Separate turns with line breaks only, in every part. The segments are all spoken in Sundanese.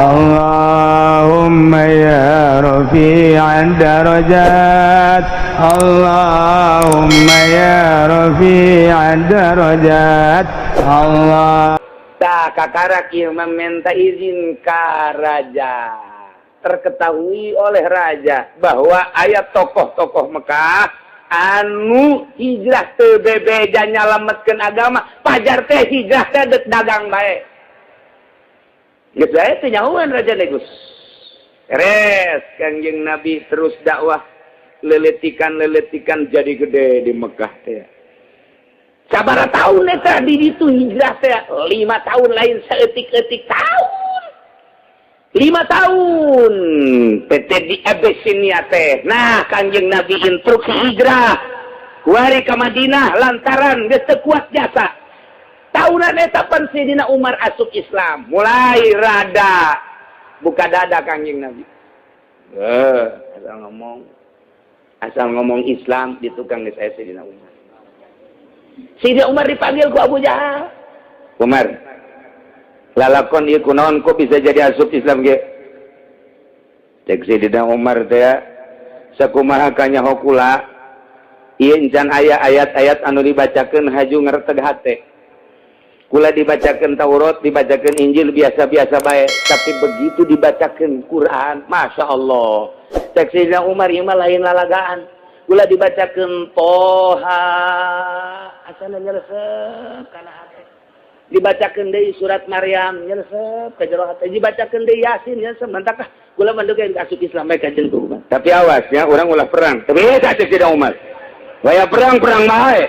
Allahumma ya rafi'ad darajat, Allahumma ya rafi'ad darajat, Allah.
Tak kakara kieu meminta izin ka raja. Terketahui oleh raja bahwa ayat tokoh-tokoh Mekah anu hijrah teu bebeja nyalametkeun agama, pajar teh hijrah teh deuk dagang bae. Geus bae teh nyahoan raja negus. Res Kangjeng Nabi terus dakwah leletikan jadi gede di Mekah teh. Sabaraha taun eta di ditu hijrah teh 5 tahun lain saeutik-eutik tahun. 5 tahun PT di Abyssinia teh. Nah, Kangjeng Nabi instruksi hijrah kuari ka Madinah lantaran geus teu kuat jasa. Tahunan eta pan Sayyidina Umar asup Islam. Mulai rada buka dada Kangjeng Nabi. Asal ngomong Islam di tukang geus aya Sayyidina Umar. Sayyidina Umar dipanggil ku Abu Jahal. Umar, lalakon ieu kunaon kok bisa jadi asup Islam ge? Cek Sayyidina Umar teh sakumaha ka nyaho kula ieu encan aya ayat-ayat anu dibacakeun haju ngarteg hate. Kula dibacakeun Taurat, dibacakeun Injil biasa-biasa bae, tapi begitu dibacakeun Quran, Masya Allah. Cek Sayyidina Umar ieu mah lain lalagaan. Kula dibacakeun Toha, asana nyeresep kana hate. Dibacakeun deui surat Maryam nyeresep ka jero hate, dibacakeun deui Yasin nyeresep mantakah kula mandeg asup Islam bae ka jeung Umar. Tapi awas ya, urang ulah perang. Tapi eta cek Sayyidina Umar. Waya perang bae.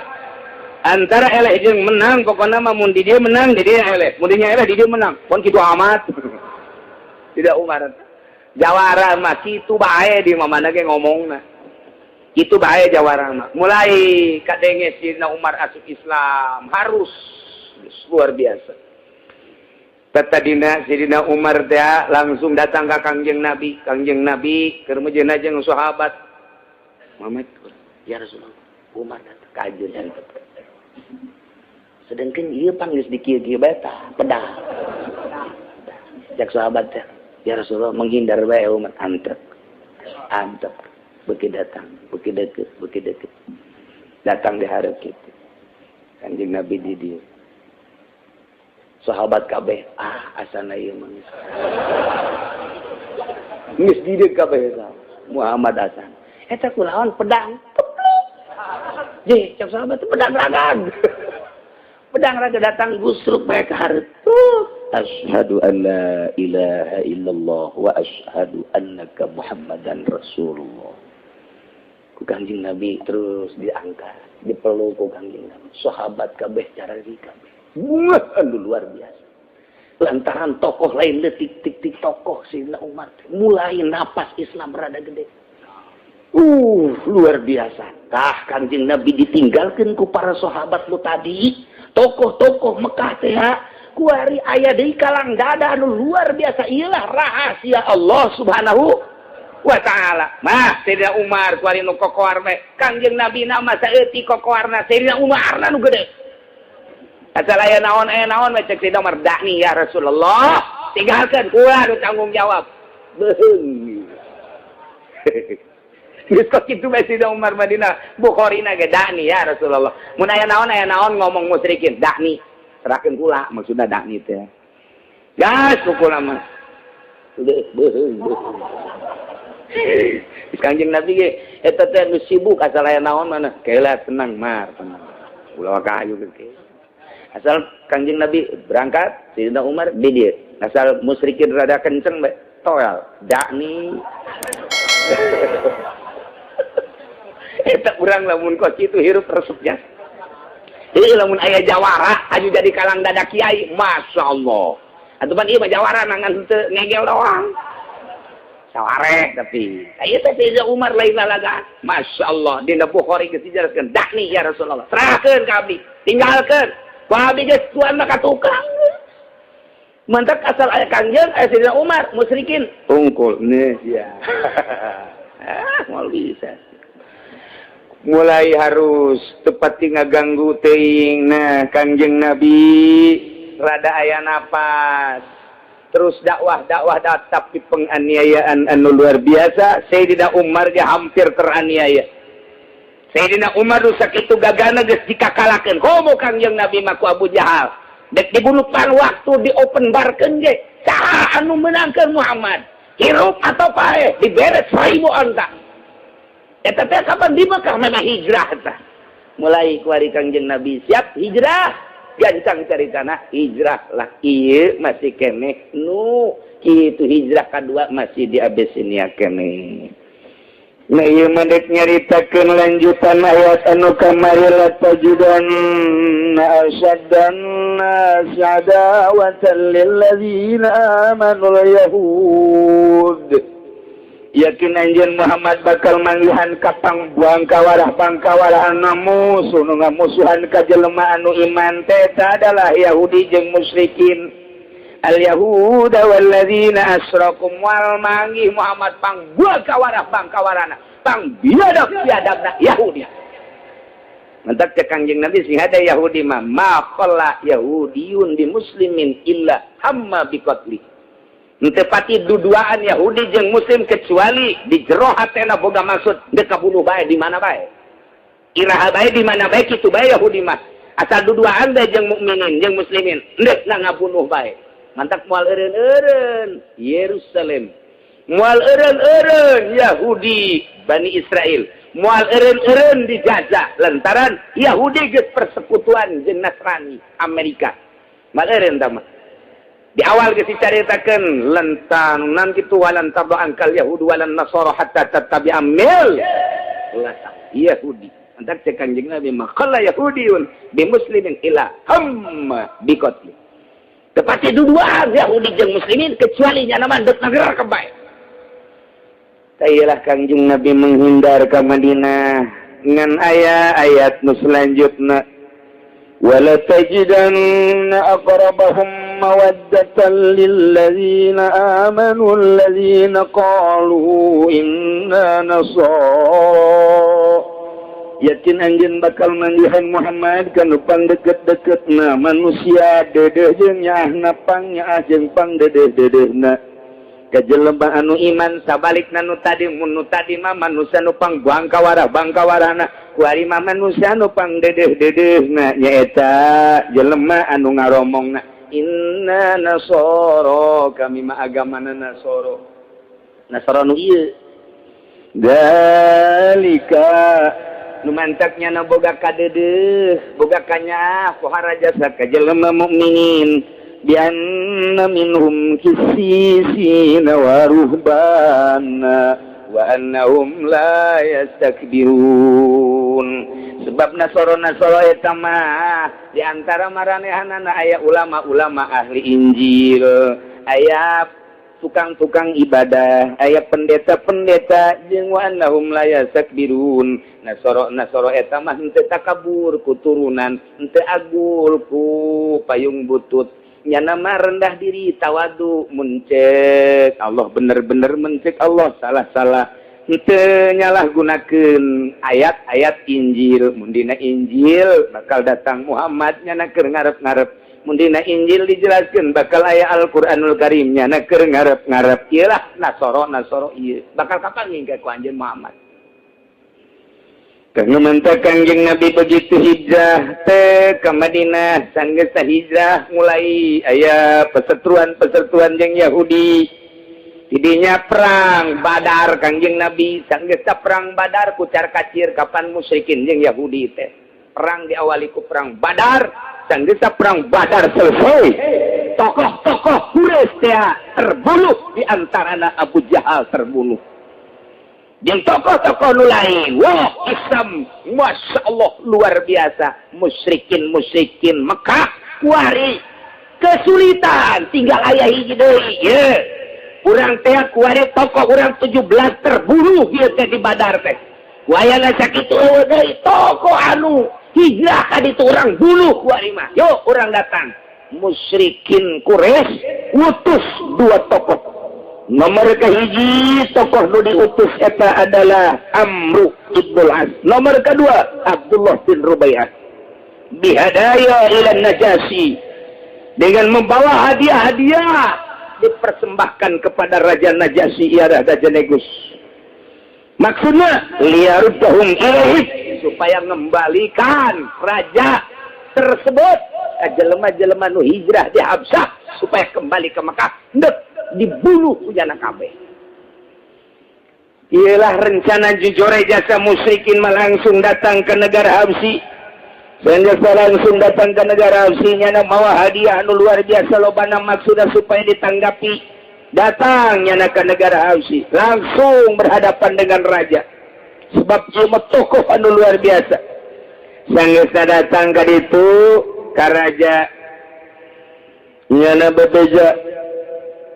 Antara eleh jeung menang, pokona mah mun di dieu menang, di dieu eleh. Mun dinya eleh, di dieu menang. Pon kitu amat. Tidak Umar. Jawara mah kitu bae di mamana ge ngomongna. Itu bae jawara mah. Mulai kadenge Sayyidina Umar asup Islam, harus luar biasa. Tadina Sayyidina Umar teh langsung datang ke Kangjeng Nabi. Kangjeng Nabi keur mejeuna jeung sahabat. Muhammad, ya Rasulullah, Umar datang ka ajeun. Sedangkan ieu panggis di kieu-kieu bae tah pedang. Jak sahabat teh, ya Rasulullah menghindar bae Umar antep. Beki datang, beki deket. Datang di hareup kitu. Kanjeng Nabi di dieu. Sahabat kabeh, asana ieu mah. Geus di dieu kabeh Muhammad Hasan. Eta kunaon pedang? Ji, cak sahabat pedang ragan. Pedang raga datang gusruk bae ka hareup. Asyhadu an la ilaha illallah wa asyhadu annaka Muhammadan Rasulullah. Ku Kanjeng Nabi terus diangkat, dipeluk ku Kanjeng Nabi. Sahabat kabeh carari kabeh. Anu luar biasa. Lantaran tokoh lain detik tokoh Sayyidina Umar mulai napas Islam rada gede. Luar biasa. Tah Kanjeng Nabi ditinggalkeun ku para sahabat lu tadi, tokoh-tokoh Mekah teh kuari aya deui kalang dada anu luar biasa. Iyalah rahasia Allah Subhanahu wa ta'ala. Mah Sayyidina Umar kuari nu kokoar mah Kanjeng Nabi nama saeutik kokoarna Sayyidina Umar nu gede. Asal aya naon mah cek Sayyidina Umar dakni ya Rasulullah. Tinggalkeun kula nu tanggung jawab. Beung. Geus kok kitu bae Sayyidina Umar Madinah Bukhari na ge dakni ya Rasulullah. Mun aya naon ngomong musyrikin dakni. Serahkeun kula maksudna dakni teh. Gas kula mah. Beung. Kanjeng Nabi ge eta teh nu sibuk asal aya naon mana keula tenang mar tenang. Ulah kayu ge. Asal Kanjeng Nabi berangkat Sayyidina Umar di dieu. Asal musyrikin rada kenceng bae toel dakni. Eta urang lamun kok kitu hirup resepnya. Ieu lamun aya jawara aju jadi kalang dada kiai, masyaallah. Atupan ieu mah jawara nangan teu ngegel doang. Sawareh tapi aya teh Sayyidina Umar lain lalagaan. Masyaallah dina Bukhari geus dijelaskeun dakni ya Rasulullah. Serahkeun ka abdi, tinggalkeun. Ku abdi geus tuan mah ka tukang. Mantak asal aya Kangjeng aya Sayyidina Umar musyrikin tungkul nih ya. Moal bisa. Mulai harus tepati ngaganggu teuing. Nah Kangjeng Nabi rada aya napas terus dakwah tapi penganiayaan anu luar biasa. Sayyidina Umar dia hampir teraniaya. Sayyidina Umar rusak itu gagana geus dikakalakeun. Komo Kangjeng Nabi mah ku Abu Jahal. Dek dibunuhkan waktu di open barkeun ge. Saha anu menangkeun Muhammad? Hirup atau pae? Diberes 1000 onta. Eta teh kapan di Mekah memang hijrah tah. Mulai ku ari Kangjeng Nabi siap hijrah. Gancang caritana hijrah lah ieu masih keneh nu kitu hijrah kedua masih di Abyssinia keneh. Nah ieu mendek nyaritakeun lanjutan ayat anu kamari la tajudan asyaddan adawatan lil ladzina amanu yahud. Yakin anjeun Muhammad bakal manggihan ka pangbuang kawarah anu musuh nu ngamusuhan ka jelema anu iman teh adalah Yahudi jeung musyrikin. Al yahuda wal ladzina asyraku wal manggih Muhammad pangbuang kawarana pangbiadab-biadabna Yahudi. Mantak cek Kangjeng Nabi sing ada Yahudi mah ma qalla yahudiyun bi muslimin illa hamma biqatli. Tepati duduaan Yahudi jeung Muslim kecuali di jero hatena boga maksud dek kabunuh bae di mana bae. Iraha bae di mana bae kitu bae Yahudi mah. Asal duduaan bae jeung mukminin jeung muslimin endek na ngabunuh bae. Mantak moal eureun-eureun Yerusalem. Moal eureun-eureun Yahudi Bani Israel. Moal eureun-eureun dijajah lantaran Yahudi geus persekutuan jeung Nasrani Amerika. Moal eureun tah mah. Di awal geus dicaritakeun lantan nanti tu walan tabdo angkal Yahudi walan Nasara hatta tattabi'a millata Yahudi. Antak cek Kangjeng Nabi maqalla Yahudiyun bi muslimin ila hamma biqatli. Tepati duduan Yahudi jeung muslimin kecuali nya nama dek nagara kebae. Tayyalah Kangjeng Nabi menghindar ka Madinah ngan ayat nu selanjutna wala tajidanna aqrabahum مودة للذين آمنوا الذين قالوا إنا نصارى. Yakin anjeun bakal mandihan Muhammad kanu pangdeket-deketna manusia dedeh jeung nyaahna pangnyaah jeung pangdedeh-dedehna. Kajelema anu iman sabalikna nu tadi mah manusia nu pangbuang kawarah-bangkawarahna. Kuari mah manusia nu pangdedeh-dedehna nyaeta jelema anu ngaromongna inna nasoro kami mah agamana nasoro nu ieu dalika nu mantaknya na boga kadeudeus boga kanya pohara jasa ka jelema mukminin bi anna minhum qissisina wa ruhbana wa annahum la yastakbirun. Sebab nasoro eta mah di antara maranehanana aya ulama-ulama ahli Injil, aya tukang-tukang ibadah, aya pendeta-pendeta jeung wa annahum la yastakbirun. Nasoro eta mah henteu takabur ku turunan, henteu agul ku payung butut. Nyana mah rendah diri, tawadu, muncek Allah bener-bener mencek Allah salah-salah. Henteu nyalahgunakeun ayat-ayat Injil. Mun dina Injil bakal datang Muhammad nyana keur ngarep-ngarep. Mun dina Injil dijelaskeun bakal aya Al-Qur'anul Karim nyana keur ngarep-ngarep. Ieulah nasoro ieu. Bakal kapan ngingke ku anjeun Muhammad. Karena mentak Kangjeng Nabi begitu hijrah teh ke Madinah, sanggeus hijrah mulai aya perseteruan jeung Yahudi. Didinya perang Badar Kangjeng Nabi sanggeus perang Badar kucar kacir kapan musyrikin jeung Yahudi teh. Perang diawali ku perang Badar, sanggeus perang Badar selesai. Tokoh-tokoh Quraisy teh terbunuh di antarana Abu Jahal terbunuh. Jeung tokoh-tokoh nu lain, wah Islam Masya Allah luar biasa. Musyrikin Mekah kuari kesulitan tinggal aya hiji deui ye. Urang teh kuari tokoh urang 17 terbunuh ieu teh di Badar teh. Wayana sakitu deui tokoh anu hijrah ka ditu urang bunuh kuari mah. Yo urang datang. Musyrikin Quraisy utus 2 tokoh. Nomor kahiji tokoh nu diutus eta adalah Amr ibn al-As. Nomor kedua Abdullah bin Rubaiyah. Bihadaya ila Najasyi, dengan membawa hadiah-hadiah dipersembahkan kepada Raja Najasyi ialah Raja Negus. Maksudnya liyaruddahum ilaih, supaya mengembalikan raja tersebut ke jelema-jelema nu hijrah di Habsyah supaya kembali ke Mekah. Ndek dibunuh ujana kabeh. Ialah rencana jujore jasa musyrikin langsung datang ke negara Habsyi. Sehingga langsung datang ke negara Habsyi nyana mawa hadiah anu luar biasa lobana maksudnya supaya ditanggapi. Datangnya ke negara Habsyi, langsung berhadapan dengan raja. Sebab cuma tokoh anu luar biasa. Sanggeusna datang ke ditu ka raja. Nyana bebeja,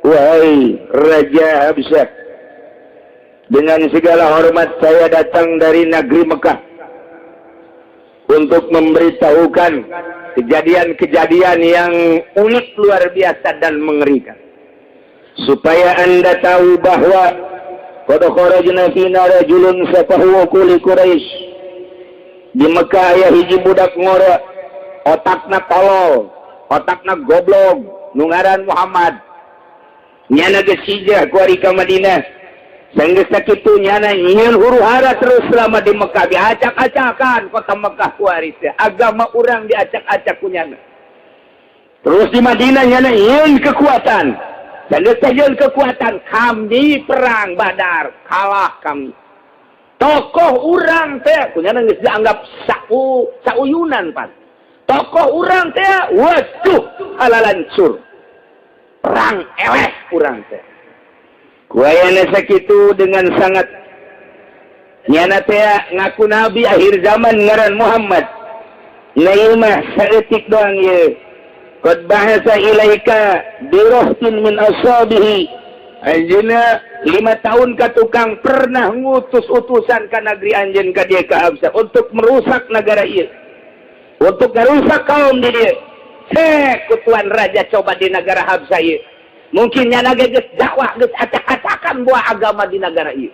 wahai Raja Habsyah, dengan segala hormat saya datang dari negeri Mekah untuk memberitahukan kejadian-kejadian yang unik luar biasa dan mengerikan. Supaya anda tahu bahwa qad kharajna fina rajulun safahu kuli Quraisy. Di Mekah aya hiji budak ngora, otakna tolol, otakna goblok, nu ngaran Muhammad. Nyana geus hijrah ku ari ka Madinah. Sanggeus sakitu nyana nyieun huru-hara terus selama di Mekah, diacak-acakan kota Mekah ku ari teh. Agama urang diacak-acak ku nyana. Terus di Madinah nyana nyieun kekuatan. Dan saja kekuatan kami perang Badar kalah kami. Tokoh urang teh kunyana geus dianggap sauyunan pan. Tokoh urang teh waduh halalancur. Perang eleh urang teh. Kuayana sakitu dengan sangat nyana teh ngaku nabi akhir zaman ngaran Muhammad. Lain mah saeutik doang ye. Qad bahasa ilaika birahtin min ashabihi. Anjeunna 5 tahun ka tukang pernah ngutus utusan ka negeri anjeun ka dieu ka Habsyah untuk merusak negara ieu. Untuk merusak kaum di dieu. Ku tuan raja coba di negara Habsyah ieu. Mungkin nyana geus dakwah geus acak-acakan buah agama di negara ieu.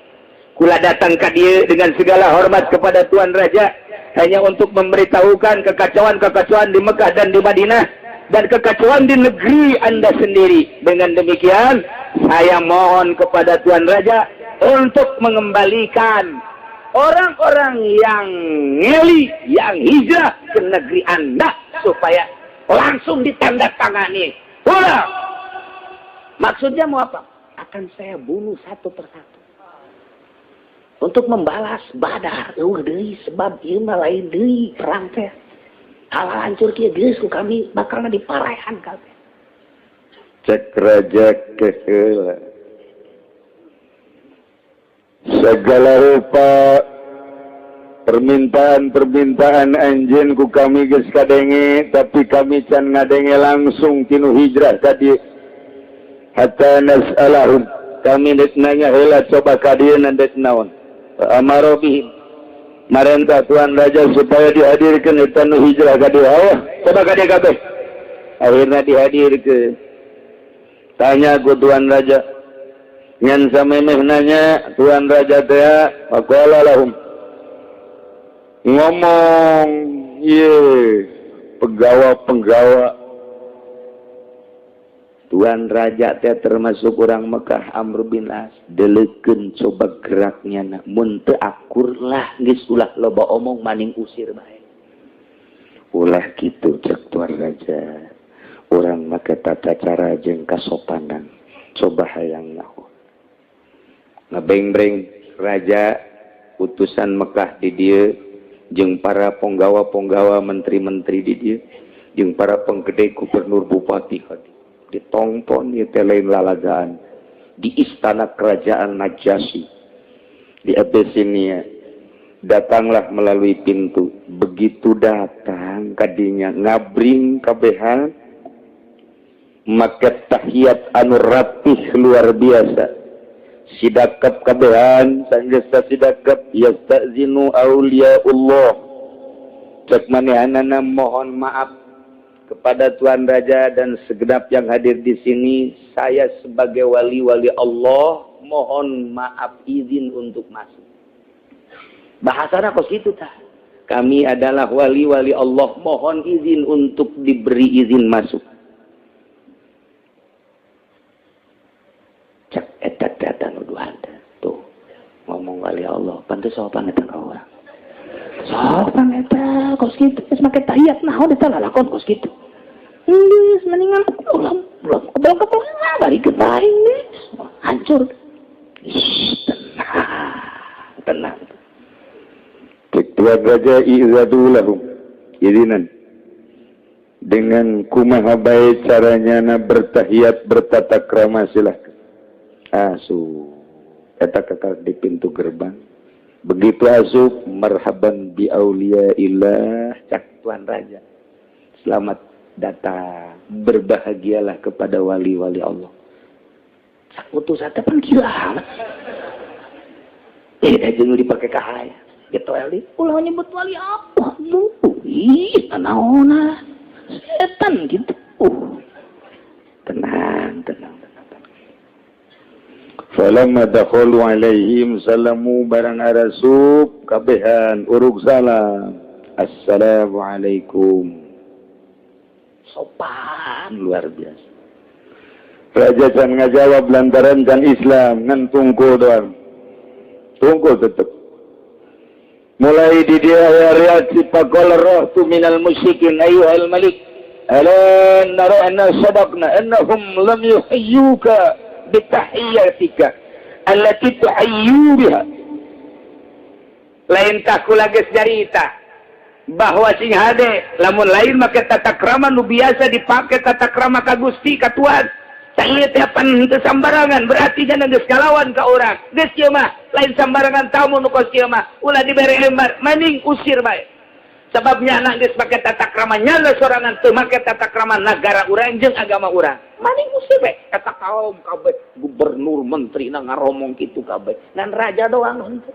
Kula datang ka dieu dengan segala hormat kepada tuan raja hanya untuk memberitahukan kekacauan-kekacauan di Mekah dan di Madinah. Dan kekacauan di negeri anda sendiri. Dengan demikian saya mohon kepada Tuan Raja untuk mengembalikan orang-orang yang ngeli, yang hijrah ke negeri anda supaya langsung ditandatangani. Pulang. Maksudnya mau apa? Akan saya bunuh satu persatu untuk membalas Badar. Sebab ieu mah lain deui perang teh. Halal hancur kia geus ku kami bakal diparehan kabeh. Cek raja keheula. Segala rupa permintaan anjeun ku kami geus kadenge, tapi kami can ngadenge langsung tinu hijrah tadi. Hatta nas'alahum, kami dek nanya heula coba ka dieu nandet naon. Amaro bihim. Marentah Tuan Raja supaya dihadirkan di tanah hijrah ka dia. Coba ka dia kabeh. Akhirnya dihadirkan. Tanya ku Tuan Raja. Ngan samemeh nanya Tuan Raja teh maqala lahum. Ngomong penggawa Tuan Raja teh termasuk orang Mekah Amr bin As. Deleukeun coba geraknya nak mun teu akur lah geus ulah loba omong maning usir bae. Ulah kitu cek Tuan Raja. Urang make tata cara jeung kasopanan. Coba hayang naon. Ngabeng-breng raja utusan Mekah di dieu jeung para penggawa-penggawa menteri-menteri di dieu jeung para penggede gubernur bupati hadi. Ditongpon ieu teh lain lalagaan di istana kerajaan Najasyi di Abyssinia. Datanglah melalui pintu. Begitu datang kadinya ngabring kabehan make tahiyat anu rapih luar biasa. Sidakap kabehan sanggesa sidakap yastazinu auliyaullah. Cek manehanana mohon maaf kepada Tuan Raja dan segenap yang hadir di sini, saya sebagai wali-wali Allah mohon maaf izin untuk masuk. Bahasana kos gitu tah. Kami adalah wali-wali Allah, mohon izin untuk diberi izin masuk. wali Allah. Pantes sopan eta ka urang. Sopan eta kos kitu geus make tahiyat naon eta lalakon kos kitu. Geus mendingan ulah kebal-kebal bari ke bae hancur. Tenang. Ketua raja izadulahum izinan dengan kumaha bae caranya na bertahiyat bertata krama silahkan asup eta kakak di pintu gerbang begitu asup marhaban bi auliyaillah cak tuan raja selamat datang berbahagialah kepada wali-wali Allah sak utusan teh pan gila jeung dipake kahaya gitu wali ulah nyebut wali apa lu ih naona setan gitu tenang falamma dakhulu alaihim salamu barang arasub kabehan urug salam assalamualaikum sopan luar biasa raja can ngajawab lantaran kan Islam ngan tungkul doang tungkul tetep mulai di dia reaksi faqala rahtu minal musyrikin ayyuhal malik ala nara anna sadaqna annahum lam yuhayyuka bitahiyyatika allati tuhayyu biha lain takula geus jarita bahwa sing hade lamun lain make tata krama nu biasa dipake tata krama ka Gusti ka Tuhan saya teh pan teu sambarangan berarti jangan geus kalawan ka urang geus kieu mah lain sambarangan tamu nu kos kieu mah ulah dibere lembar mending usir bae sababnya anak geus make tata krama nyala sorangan teu make tata krama nagara urang jeung agama urang mending usir bae eta kaum kabeh gubernur menteri na ngaromong kitu kabeh ngan raja doang henteu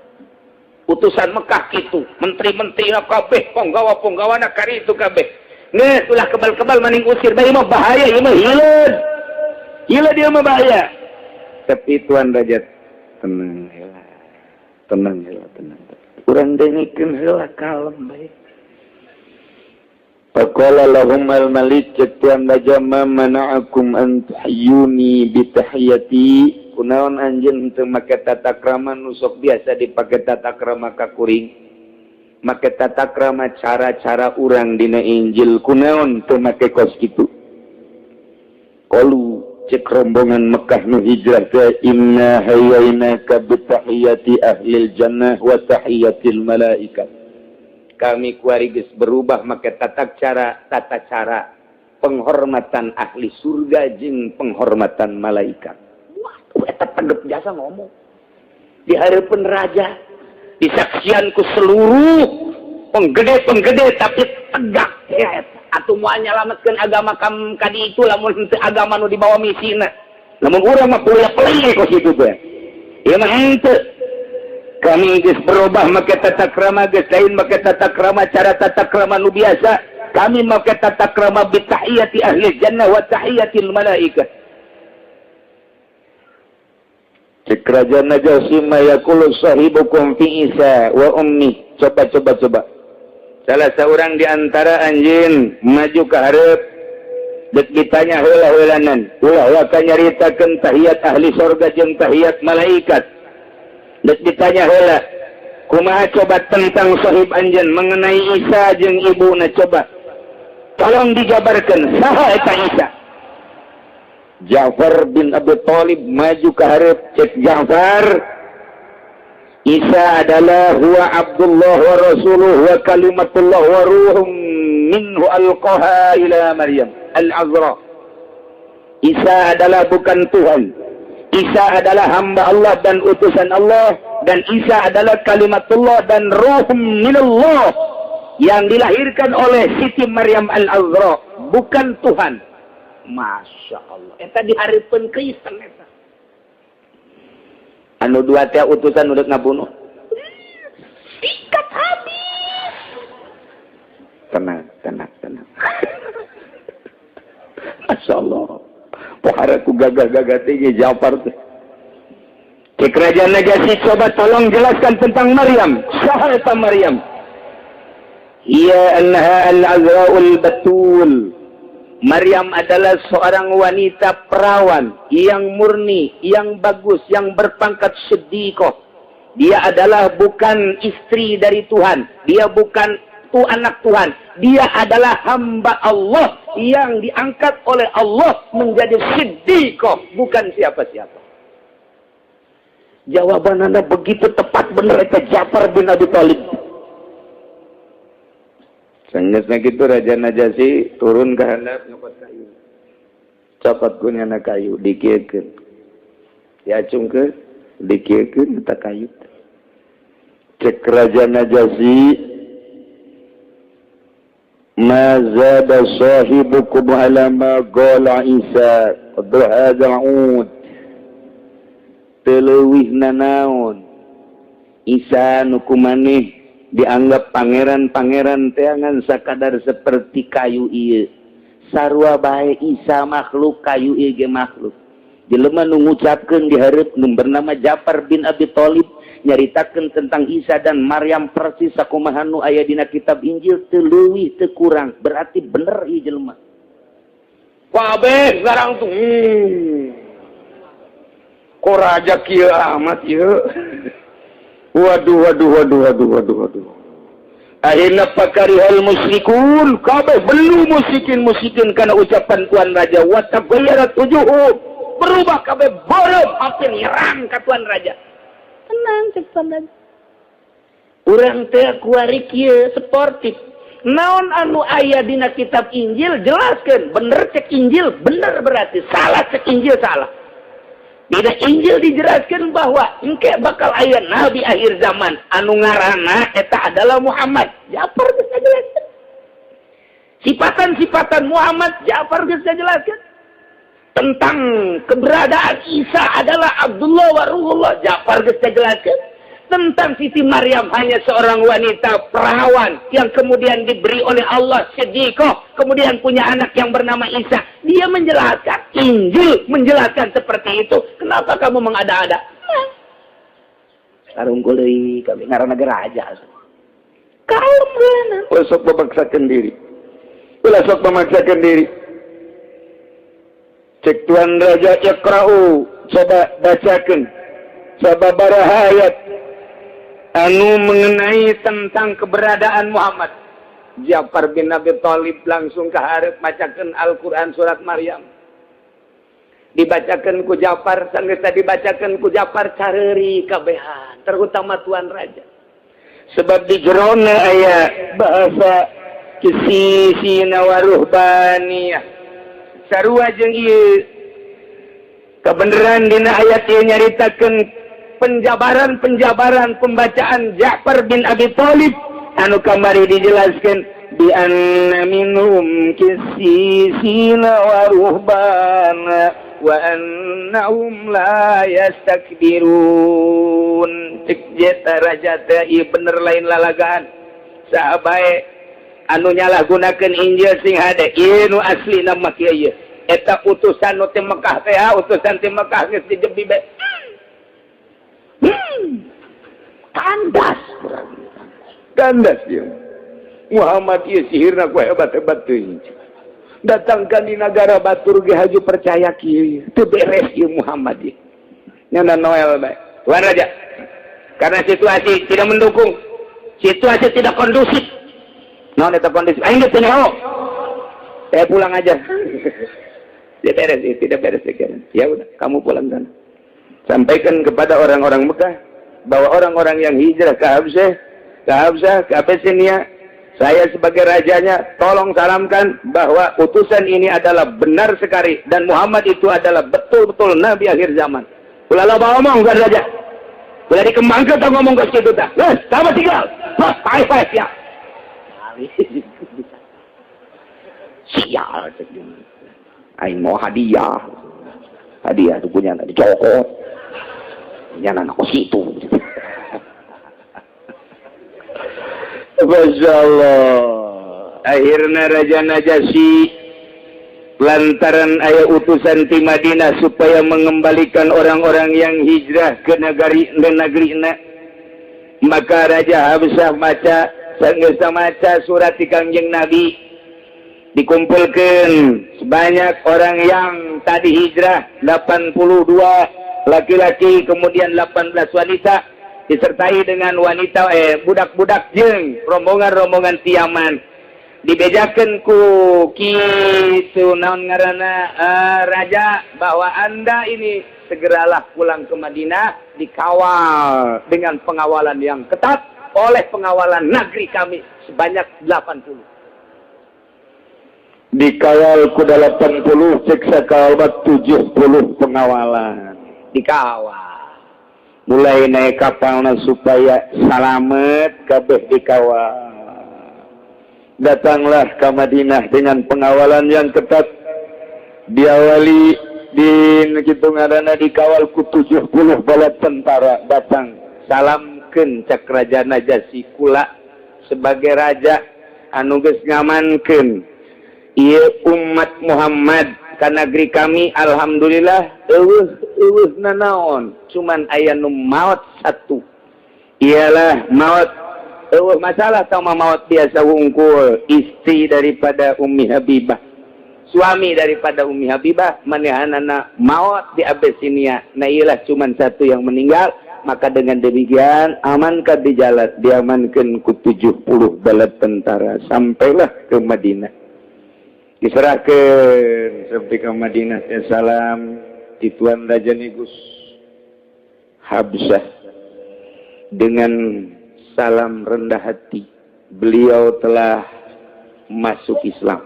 utusan Mekah kitu menteri-menteri na kabeh penggawa-penggawa na kari itu kabeh geus ulah kebal-kebal mending usir bae mah bahaya ieu mah hileud gila dia mah bahaya. Tapi tuan raja tenang heula. Urang dengikeun heula kalem bae. Faqala lahum al-malik tuan raja ma mana'akum an tuhayyuni bi tahiyati kunaon anjeun teu make tata krama nu sok biasa dipake tata krama ka kuring. Make tata krama cara-cara urang dina Injil kunaon teu make kos kitu. Qalu cek rombongan Mekah nu hijrah ke inna hayyainaka bitahiyati ahlil jannah wa tahiyatil malaikat kami kuari geus berubah make tata cara penghormatan ahli surga jeung penghormatan malaikat waduh eta tegep jasa ngomong di hareupeun raja disaksian ku seluruh penggede tapi tegak ya eta atuh moal nyalametkeun agama kadi itu lamun henteu agama nu dibawa misina lamun urang mah kuliah pelai kos kitu teh ieu mah henteu kami geus berubah make tata krama geus lain make tata krama cara tata krama nu biasa kami make tata krama bi tahiyati ahli jannah wa tahiyatil malaikah cek raja Najasyi ma yaqulu sahibukum fi Isa wa ummi coba salah seorang di antara anjeun maju ke hareup dek ditanya heula-heulanan ulah ka nyaritakeun tahiyat ahli surga jeung tahiyat malaikat dek ditanya heula kumaha coba tentang sahib anjeun mengenai Isa jeung ibuna coba tolong dijabarkeun saha eta Isa Ja'far bin Abi Thalib maju ke hareup cek Ja'far Isa adalah huwa Abdullah wa Rasuluh wa kalimatullah wa ruhum minhu alqaha ila Maryam al-Azra. Isa adalah bukan Tuhan. Isa adalah hamba Allah dan utusan Allah dan Isa adalah kalimatullah dan ruhum minallah yang dilahirkan oleh Siti Maryam al-Azra, bukan Tuhan. Masya Allah. Eta dihareupeun Kristen eta. Anu dua teh utusan udah ngabunuh sikat habis tenang Masya Allah poharaku gagah-gagah tinggi Ja'far teh ke kerajaan Najasyi coba tolong jelaskan tentang Maryam saha eta Maryam iya annaha al-azra'ul batul Maryam adalah seorang wanita perawan yang murni, yang bagus, yang berpangkat siddiqah. Dia adalah bukan istri dari Tuhan. Dia bukan anak Tuhan. Dia adalah hamba Allah yang diangkat oleh Allah menjadi siddiqah, bukan siapa-siapa. Jawaban Anda begitu tepat benar, itu Ja'far bin Abi Thalib. Sangatnya gitu Raja Najasyi turun ke handap nyopot kayu. Copot kunyana kayu dikiekeun. Diacungkeun, dikiekeun eta kayu. Cek Raja Najasyi, "Ma zada sahibukum ala ma qala Isa qad hadha 'ud." Teleuwih nanaon Isa nu kumaneh dianggap pangeran-pangeran teangan sakadar seperti kayu ieu. Sarua bae Isa makhluk, kayu ieu ge makhluk. Jelema nu ngucapkeun di hareup nu bernama Ja'far bin Abi Thalib nyaritakeun tentang Isa dan Maryam persis sakumaha nu aya dina kitab Injil, teu leuwih teu kurang, berarti bener ieu jelema. Kabeh sareng tuh. Kok raja kieu amat ieu. Waduh. Akhirnya pakarihal musyrikun, kabeh belu musyrikin karena ucapan Tuan Raja. Wa taghayyarat wujuhum, berubah kabeh borok, hampir nyerang ka Tuan Raja. Tenang cek Tuan Raja. Urang teh kuari kieu sportif. Naon anu aya dina kitab Injil jelaskeun, bener cek Injil, bener berarti salah cek Injil salah. Dina Injil dijelaskan bahwa engke bakal aya nabi akhir zaman anu ngaranna eta adalah Muhammad. Ja'far geus ngajelaskeun. Sifatan-sifatan Muhammad Ja'far geus ngajelaskeun. Tentang keberadaan Isa adalah Abdullah wa Ruhullah, Ja'far geus ngajelaskeun. Tentang Siti Maryam hanya seorang wanita perawan yang kemudian diberi oleh Allah siddiqah, kemudian punya anak yang bernama Isa. Dia menjelaskan, Injil menjelaskan seperti itu. Kenapa kamu mengada-ada? Sarung deui kami ngaranna raja. Kalem geulana. Sok memaksakan diri. Ulah sok memaksakan diri. Cek Tuan Raja Iqra'u, coba bacakan sababaraha ayat anu mengenai tentang keberadaan Muhammad. Ja'far bin Abi Thalib langsung ke hareup macakeun Al-Qur'an surat Maryam. Dibacakeun ku Ja'far, sanggeus dibacakeun ku Ja'far careuri kabehan, terutama Tuan Raja. Sebab di jerona aya bahasa kisisina wa ruhbaniyah. Sarua jeung ieu kebenaran dina ayat ieu nyaritakeun penjabaran pembacaan Ja'far bin Abi Thalib anu kamari dijelaskan bi anna minhum qissisina wa ruhbana wa annahum la yastakbirun. Cek jeta raja teh ieu bener lain lalagaan. Sahabae anu nyalahgunakeun Injil sing hade ieu nu asli nama kieu. Eta utusan nu teh Mekah teh, utusan teh Mekah geus dijebi bae. Kandas ya. Muhammad ieu sihirna ku hebat-hebat teuing. Datangkan di negara batur ge haju percaya kieu. Teu beres ieu Muhammad ieu. Nyana Noel bae. Tuan Raja. Karena situasi tidak mendukung, situasi tidak kondusif. Naon eta kondusif? Aing geus teu nyaho. Saya pulang aja. Dia beres, tidak beres sekian. Ya udah, kamu pulang sana. Sampaikan kepada orang-orang Mekah bahwa orang-orang yang hijrah ke Habsyah, ke Abyssinia, saya sebagai rajanya tolong salamkan bahwa utusan ini adalah benar sekali dan Muhammad itu adalah betul-betul nabi akhir zaman. Ulah loba ngomong kan raja. Ulah dikembangkeun tah ngomong ke situ tah. Wes, sama tinggal. Wah, high-five ya. Sial. Aing mau hadiah. Hadiah itu punya dicokot. Jangan aku situ. Masya Allah. Akhirnya Raja Najasyi lantaran aya utusan ti Madinah supaya mengembalikan orang-orang yang hijrah ke negeri-na, maka Raja Habsyah maca sanggeus maca surat ti Kangjeng Nabi, dikumpulkan sebanyak orang yang tadi hijrah 82 laki-laki, kemudian 18 wanita, disertai dengan wanita budak-budak jeung rombongan-rombongan tiaman dibejakeun ku kitu naon ngaranna raja bahwa Anda ini segeralah pulang ke Madinah dikawal dengan pengawalan yang ketat oleh pengawalan negeri kami sebanyak 80. Dikawal ku 80 siksa kalbat 70 pengawalan dikawal mulai naik kapalna supaya salamet kabeh dikawal datanglah ke Madinah dengan pengawalan yang ketat diawali di kitu ngaranna dikawal ku 70 bala tentara datang salamkeun cak Raja Najasyi kula sebagai raja anu geus ngamankeun ieu umat Muhammad ka negeri kami alhamdulillah eueuh nanaon cuman aya nu maot satu ialah maot eueuh masalah sama maot biasa wungkul istri daripada Ummi Habibah suami daripada Ummi Habibah manehanana maot di Abyssinia nah ialah cuman satu yang meninggal maka dengan demikian amankah di jalan diamankan ku 70 bala tentara sampailah ke Madinah diserahkan sampai ke Madinah salam di Tuan Raja Negus Habsyah dengan salam rendah hati beliau telah masuk Islam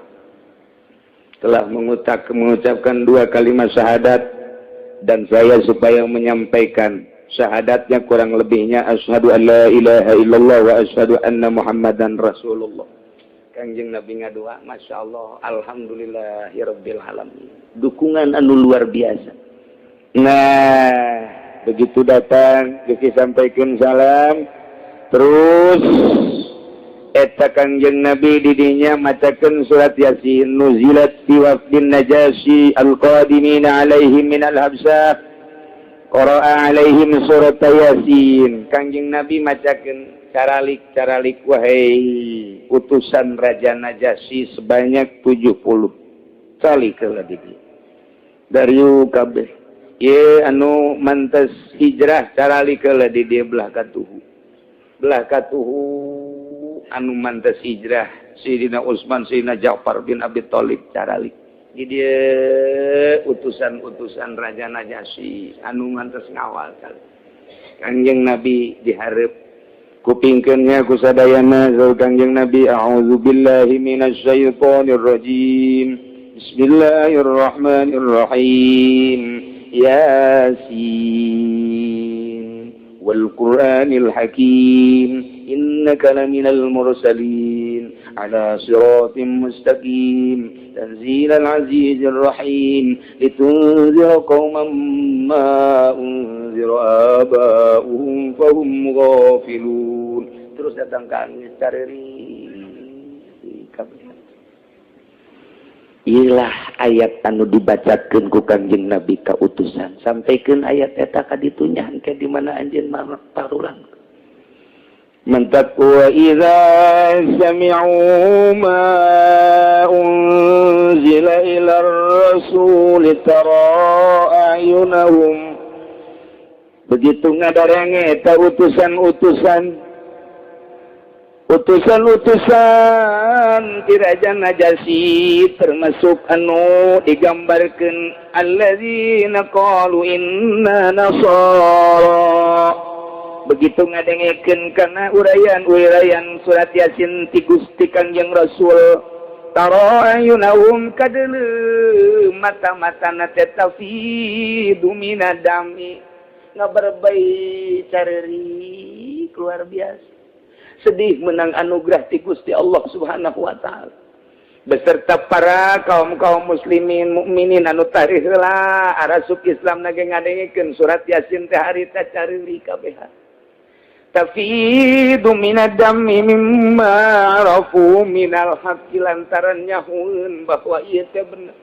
telah mengucapkan 2 kalimat syahadat dan saya supaya menyampaikan syahadatnya kurang lebihnya asyhadu an la ilaha illallah wa asyhadu anna Muhammadan Rasulullah. Kanjeng Nabi ngadua, Masya Allah, Alhamdulillahirabbil alamin. Dukungan anu luar biasa. Nah, begitu datang, disampaikan salam, terus eta Kanjeng Nabi didinya macakeun surat Yasin, nuzilat fi wafdin Najasyi al-qadimina alaihim minal habsyah, qara'a alaihim surat Yasin. Kanjeng Nabi macakeun caralik wahai utusan Raja Najasyi sebanyak 70 kali kala di dieu dari kabeh ye anu mantes hijrah caralik kala di dieu belah katuhu anu mantes hijrah Sayyidina Utsman Sayyidina Ja'far bin Abi Thalib caralik di dieu utusan Raja Najasyi anu mantes ngawal kali Kanjeng Nabi dihareup kupingkeunnya ku sadayana zau Kanjeng Nabi a'udzubillahi minasyaitonir rajim bismillahirrahmanirrahim yasin wal qur'anil hakim innaka laminal mursalin ala siratim mustaqim tanzilal azizir rahim litunzira qauman ma unzira aba'uhum fahum ghafilun. Terus datang kami cariri ilah ayat anu dibacakeun ku Kanjeng Nabi ka utusan sampaikeun ayat eta ka ditu nyangke di mana anjeun parulang mentak wa idza sami'u ma unzila ila rasul tara ayunahum begitu ngadarenge eta utusan di Raja Najasyi termasuk anu digambarkeun alladzina qalu inna nasara begitu ngadengekeun kana urayan surat Yasin ti Gusti Kanjeng Rasul tara ayunahum kadeuleu mata-matana teh tafidu minadami ngaberbai careri luar biasa sedih menang anugerah ti Gusti Allah Subhanahu wa taala beserta para kaum muslimin mukminin anu tarikh heula arasuk Islam nage ngadengekeun surat Yasin teh harita cariri kabeh tafidu minad dammi mimma arafu minal haqqi lantaran nyahueun bahwa ieu teh bener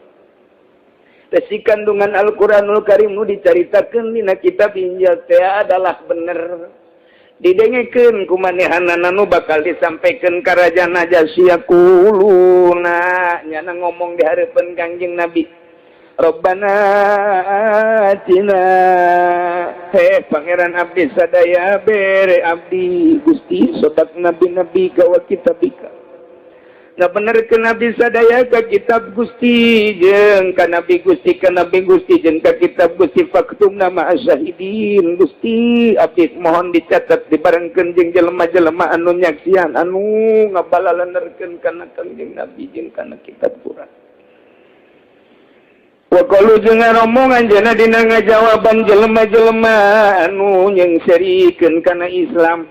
si kandungan Al-Quranul Karim nu dicaritakeun dina kitab Injil teh adalah bener didengekeun ku manehanana nu bakal disampaikan ka Raja Najasyi kuluna nyana ngomong di hareupeun Kanjeng Nabi Rabbana atina he pangeran abdi sadaya bere abdi Gusti sodak nabi-nabi ka wa kitabika ngabenerkeun nabi sadaya ka kitab Gusti jeung ka nabi Gusti jeung ka kitab Gusti faktum nama asyahidin Gusti abdi mohon dicatat dibarengkeun jeung jelema-jelema anu nyaksian anu ngabalalanerkeun kana kanjeng nabi jeung kana kitab Quran. Wakalu jeung rombongan jana dina ngajawaban jelema-jelema anu nyengsirikeun kana Islam.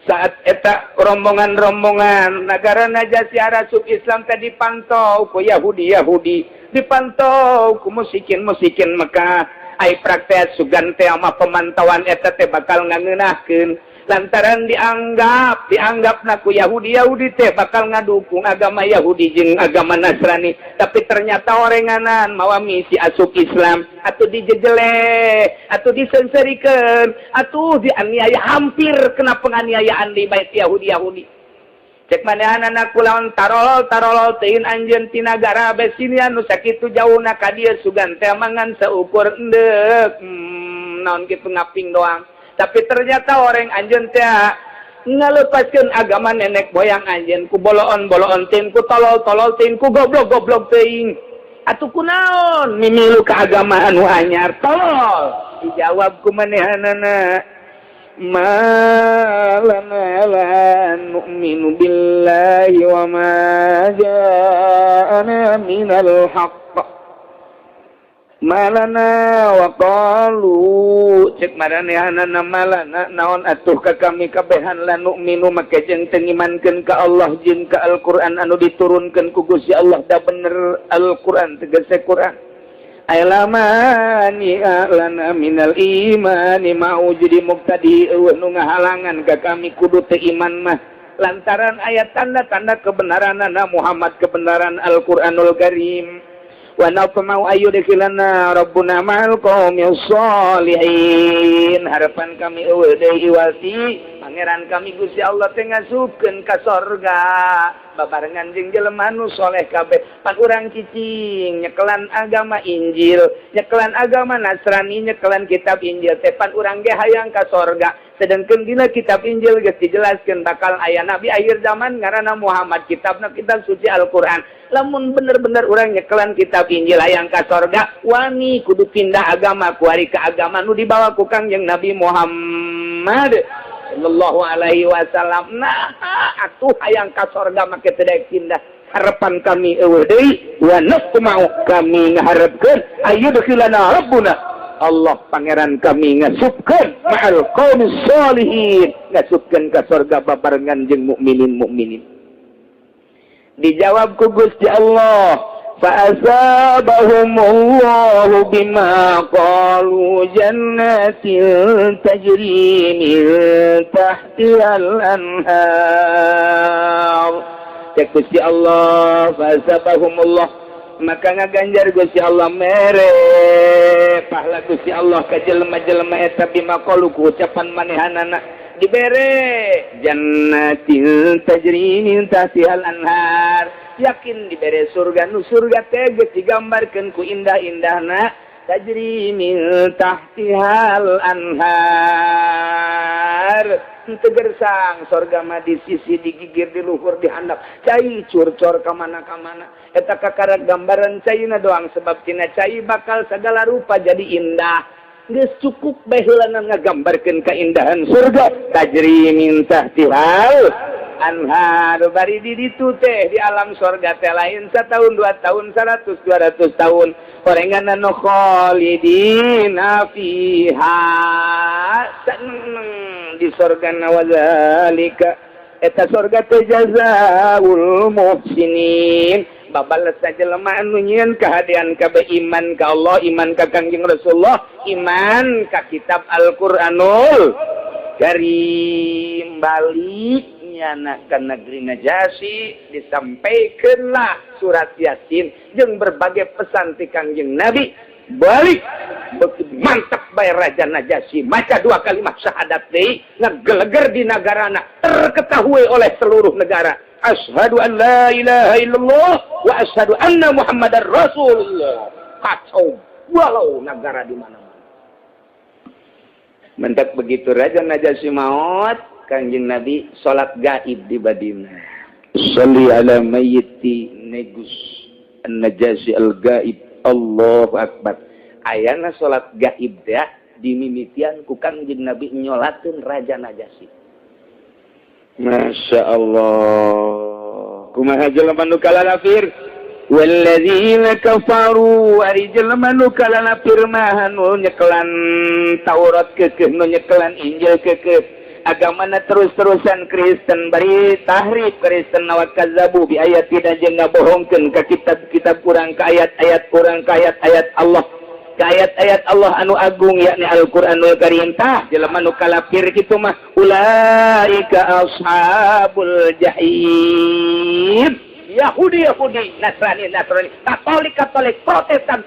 Saat eta rombongan-rombongan negara Najasyi arasup Islam tadi dipantau ku Yahudi, dipantau ku musikin Mekah. Ai praktek sugan teh mah pemantauan eta teh bakal ngangeunahkeun. Lantaran dianggap naku Yahudi teh bakal ngadukung agama Yahudi jeung agama Nasrani, tapi ternyata orenganan mawa misi asup Islam atuh dijejele atuh disenserikeun atuh dianiaya hampir kena penganiayaan di bait Yahudi cek manehanana kulawan tarol teuing anjeun ti nagara Abyssinia nu sakitu jauhna ka dieu sugan teh mangan seukur endek naon kitu ngaping doang. Tapi ternyata orang anjeun teh ngalepaskeun agama nenek moyang anjeun ku boloon teuing ku tolol teuing ku goblok teuing. Atuh kunaon mimilu ka agama anu anyar tolol. Dijawab ku manehanana malana la nu'minu billahi wa ma ja'ana minal haqq malana wa qalu cek maranehanana malana naon atuh ka kami kabehan la nu'minu make jeung teu ngimankeun ka Allah jeung ka Al-Qur'an anu diturunkeun ku Gusti Allah da bener Al-Qur'an tegese Qur'an ailamani lana minal imani mau jadi mubtadi nu ngahalangan ka kami kudu teu iman mah lantaran ayat tanda-tanda kebenaranna Muhammad kebenaran Al-Qur'anul Karim. Wa nafmau ayyudkhilana rabbuna ma'al qaumil sholihin harapan kami eueuh deui iwati pangeran kami Gusti Allah teh ngasupkeun ka sorga babarengan jeung jelema nu soleh kabeh pan urang cicing nyekelan agama Injil nyekelan agama Nasrani nyekelan kitab Injil teh pan urang ge hayang ka sorga sedengkeun dina kitab Injil geus dijelaskeun bakal aya nabi akhir zaman ngaranna Muhammad kitabna kitab suci Al-Qur'an lamun bener-bener urang nyekelan kitab Injil hayang ka sorga wani kudu pindah agama ku ari ka agama nu dibawa ku Kangjeng Nabi Muhammad sallallahu alaihi wasallam. Nah atuh hayang ka sorga make teu daek pindah harapan kami eueuh deui wa nafmau kami ngaharepkeun ayyudkhilana rabbuna Allah pangeran kami ngasupkeun ma'al qaumis sholihin ngasupkeun ka sorga babarengan jeung mukminin. Dijawab ku Gusti Allah fa'asabahumullahu bima qalu jannatin tajri min tahtihal anhar. Cek Gusti Allah fa'asabahumullah maka ngaganjar Gusti Allah mere pahala Gusti Allah ka jelema-jelema eta bima qalu ku ucapan manehanana dibere jannatin tajri min tahtihal anhar yakin dibere surga nu surga teh geus digambarkeun ku indah-indahna tajri min tahtihal anhar teu gersang surga mah di sisi digigir di luhur di handap cai curcor ka mana-kamana eta kakara gambaran caina doang sebab tina cai bakal segala rupa jadi indah. Geus cukup bae heula ngagambarkeun keindahan surga tajri min tahtihal anhar bari di ditu teh di alam surga teh lain satahun 2 tahun 100 200 tahun orenganna nu khalidina fiha seneng di surga nawazalika eta surga teh jazaul muhsinin babales jelema anu nyieun kahadian kabeh iman ka Allah iman ka Kangjeng Rasulullah iman ka kitab Al-Qur'anul Karim balik nyana ka negeri Najasyi disampaikeunlah surat Yasin jeung berbagai pesan ti Kangjeng Nabi balik begitu mantap bae Raja Najasyi maca 2 kalimat syahadat deui ngageleger di nagarana terketahui oleh seluruh negara asyhadu an la ilaha illallah wa asyhadu anna muhammadar rasulullah kacau walau negara di mana-mana. Mentak begitu Raja Najasyi maut, Kanjeng Nabi salat gaib di Madinah. Shalli ala mayyiti negus Najasyi al-gaib. Allahu akbar. Ayana salat gaib teh dimimitian ku Kanjeng Nabi nyolateun Raja Najasyi. Masya Allah. Kumaha jelema nu kalalafir? Walladzina kafaru ari jelema nu kalalafir mah nu nyekelan Taurat keukeuh nu nyekelan Injil keukeuh agamana terus-terusan Kristen bari tahrif Kristen wa kazzabu bi ayatina jeung ngabohongkeun ka kitab-kitab urang ka ayat-ayat urang ka ayat-ayat Allah. Ka ayat-ayat Allah anu agung yakni Al-Qur'anul Karim tah jelema nu kalafir kitu mah ulaika ashabul jahim. Yahudi Nasrani Katolik Protestan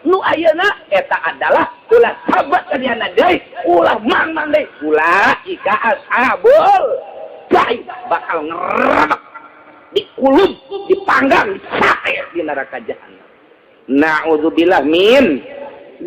nu ayeuna eta adalah ulah sahabat kadiana deui ulah mang deui ulaika ashabul jahim bakal ngerebek dikulub dipanggang disair di neraka jahanam. Na'udzubillah min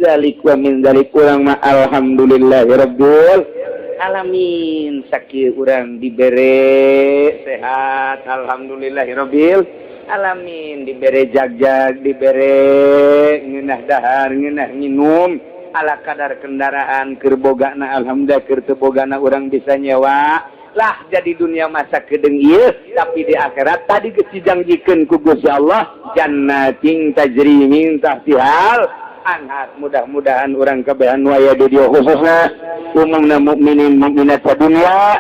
zalik wa min zalik urang mah alhamdulillahirabbil alamin sakieu urang dibere sehat alhamdulillahirabbil alamin dibere jagjag dibere ngeunah dahar ngeunah nginum ala kadar kendaraan keur bogana alhamdulillah keur teu bogana urang bisa nyewa lah jadi dunia masa kedeng ieu tapi di akhirat tadi geus dijanjikeun ku Gusti Allah jannatin tajri min tahtihal anhar. Mudah-mudahan urang kabehan waya di dieu khususna umumna mukminin mukminat sadunya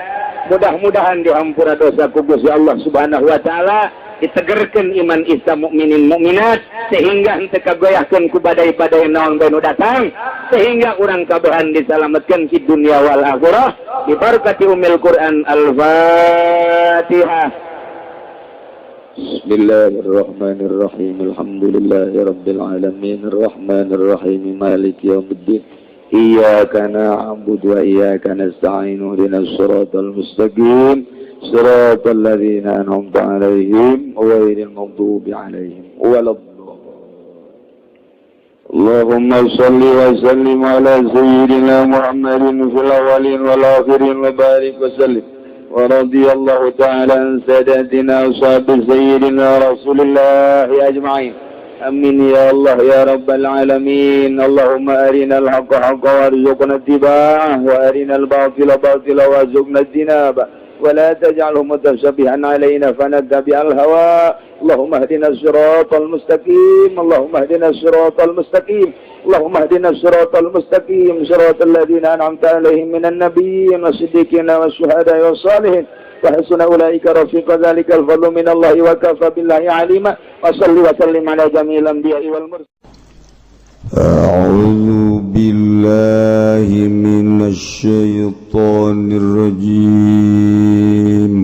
mudah-mudahan dihampura dosa ku Gusti Allah Subhanahu wa taala ditegerkeun iman Islam mukminin mukminat sehingga henteu kagoyahkeun ku badai-badai naon bae nu datang sehingga urang kabehan disalametkeun di dunia wal akhirah bi barakati umil Quran al-Fatihah. Bismillahirrahmanirrahim. Alhamdulillahirabbil alamin arrahmanir rahim maliki yaumiddin. Iyyaka na'budu wa iyyaka nasta'in ihdinas siratal mustaqim siratal ladzina an'amta 'alaihim ghairil maghdubi 'alaihim waladdallin. Allahumma shalli wa sallim ala sayyidina Muhammadin fil awwalin wal akhirin wa barik wa sallim. ورضي الله تعالى عن ساداتنا وصحاب سيدنا رسول الله أجمعين آمين يا الله يا رب العالمين. اللهم أرنا الحق حقا وارزقنا اتباعه وأرنا الباطل باطلا وارزقنا اجتنابه ولا تجعله متشابها علينا فنتبع الهوى. اللهم اهدنا الصراط المستقيم اللهم اهدنا الصراط المستقيم اللهم اهدنا الصراط المستقيم صراط الذين أنعمت عليهم من النبيين والصديقين والشهداء والصالحين وحسن أولئك رفيقا ذلك الفضل من الله وكفى بالله عليما. وصل وسلم على جميع الأنبياء والمرسلين.
أعوذ بالله من الشيطان الرجيم.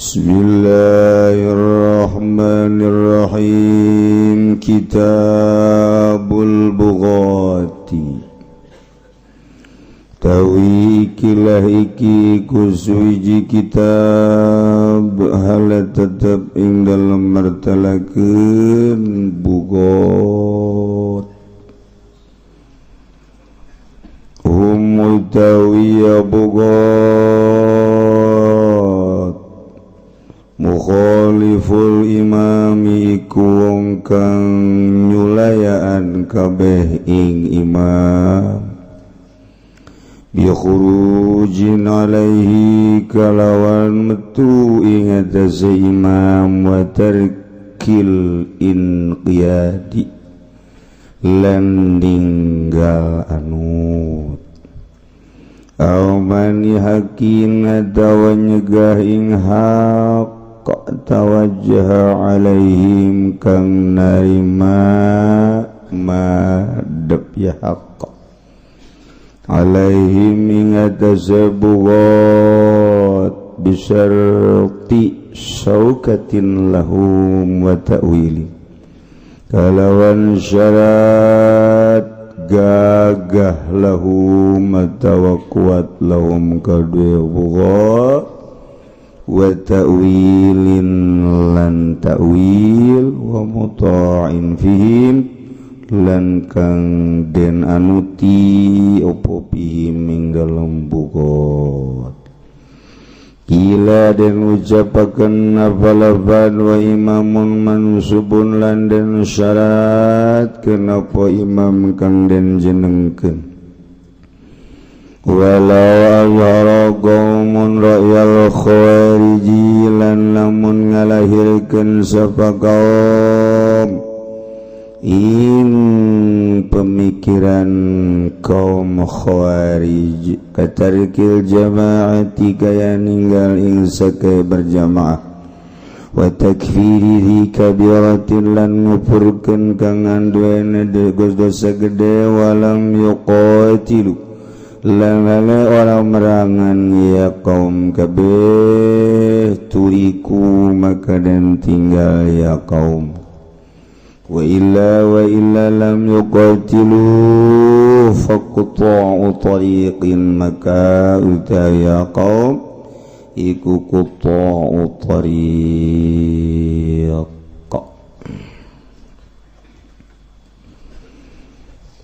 بسم الله الرحمن الرحيم. كتاب البغاة tawi kilahiki kuswiji kitab hala tetep ing dalam martalakeun bugot utawi bugot mukhaliful imami iku wong kang nyulayaan kabeh ing imam bi khurujin alaihi kalawan metu ing atase imam wa tarkil inqiyadi lan ninggal anut awmani hakin adawa nyegah ing hak tawajjah alaihim kang narima madep ya hak alaihim ingatase bugot bisyarti syaukatin lahum wa ta'wili kalawan syarat gagah lahum atawa kuat lahum kadue bugot wa ta'wilin lan ta'wil wa muta'in fihim lan kang den anuti opo pihim minggalem bugot kila den ucapaken nafalaban wa imamun mansubun lan den syarat kenapa imam kang den jenengkeun walau azhara qaumun ra'yal khawariji lan lamun ngalahirkeun sapa kaum ing pemikiran kaum khawarij katarikil jama'ati kaya ninggal ing sake berjamaah wa takfiri kabiratin lan ngupurkeun kang anduene dosa gede walam yuqatilu lan orang merangan ya kaum kabeh turiku maka dan tinggal ya kaum wa illa lam yuqatilu faqta'u tariqin maka utaya qaum iku quta'u tariq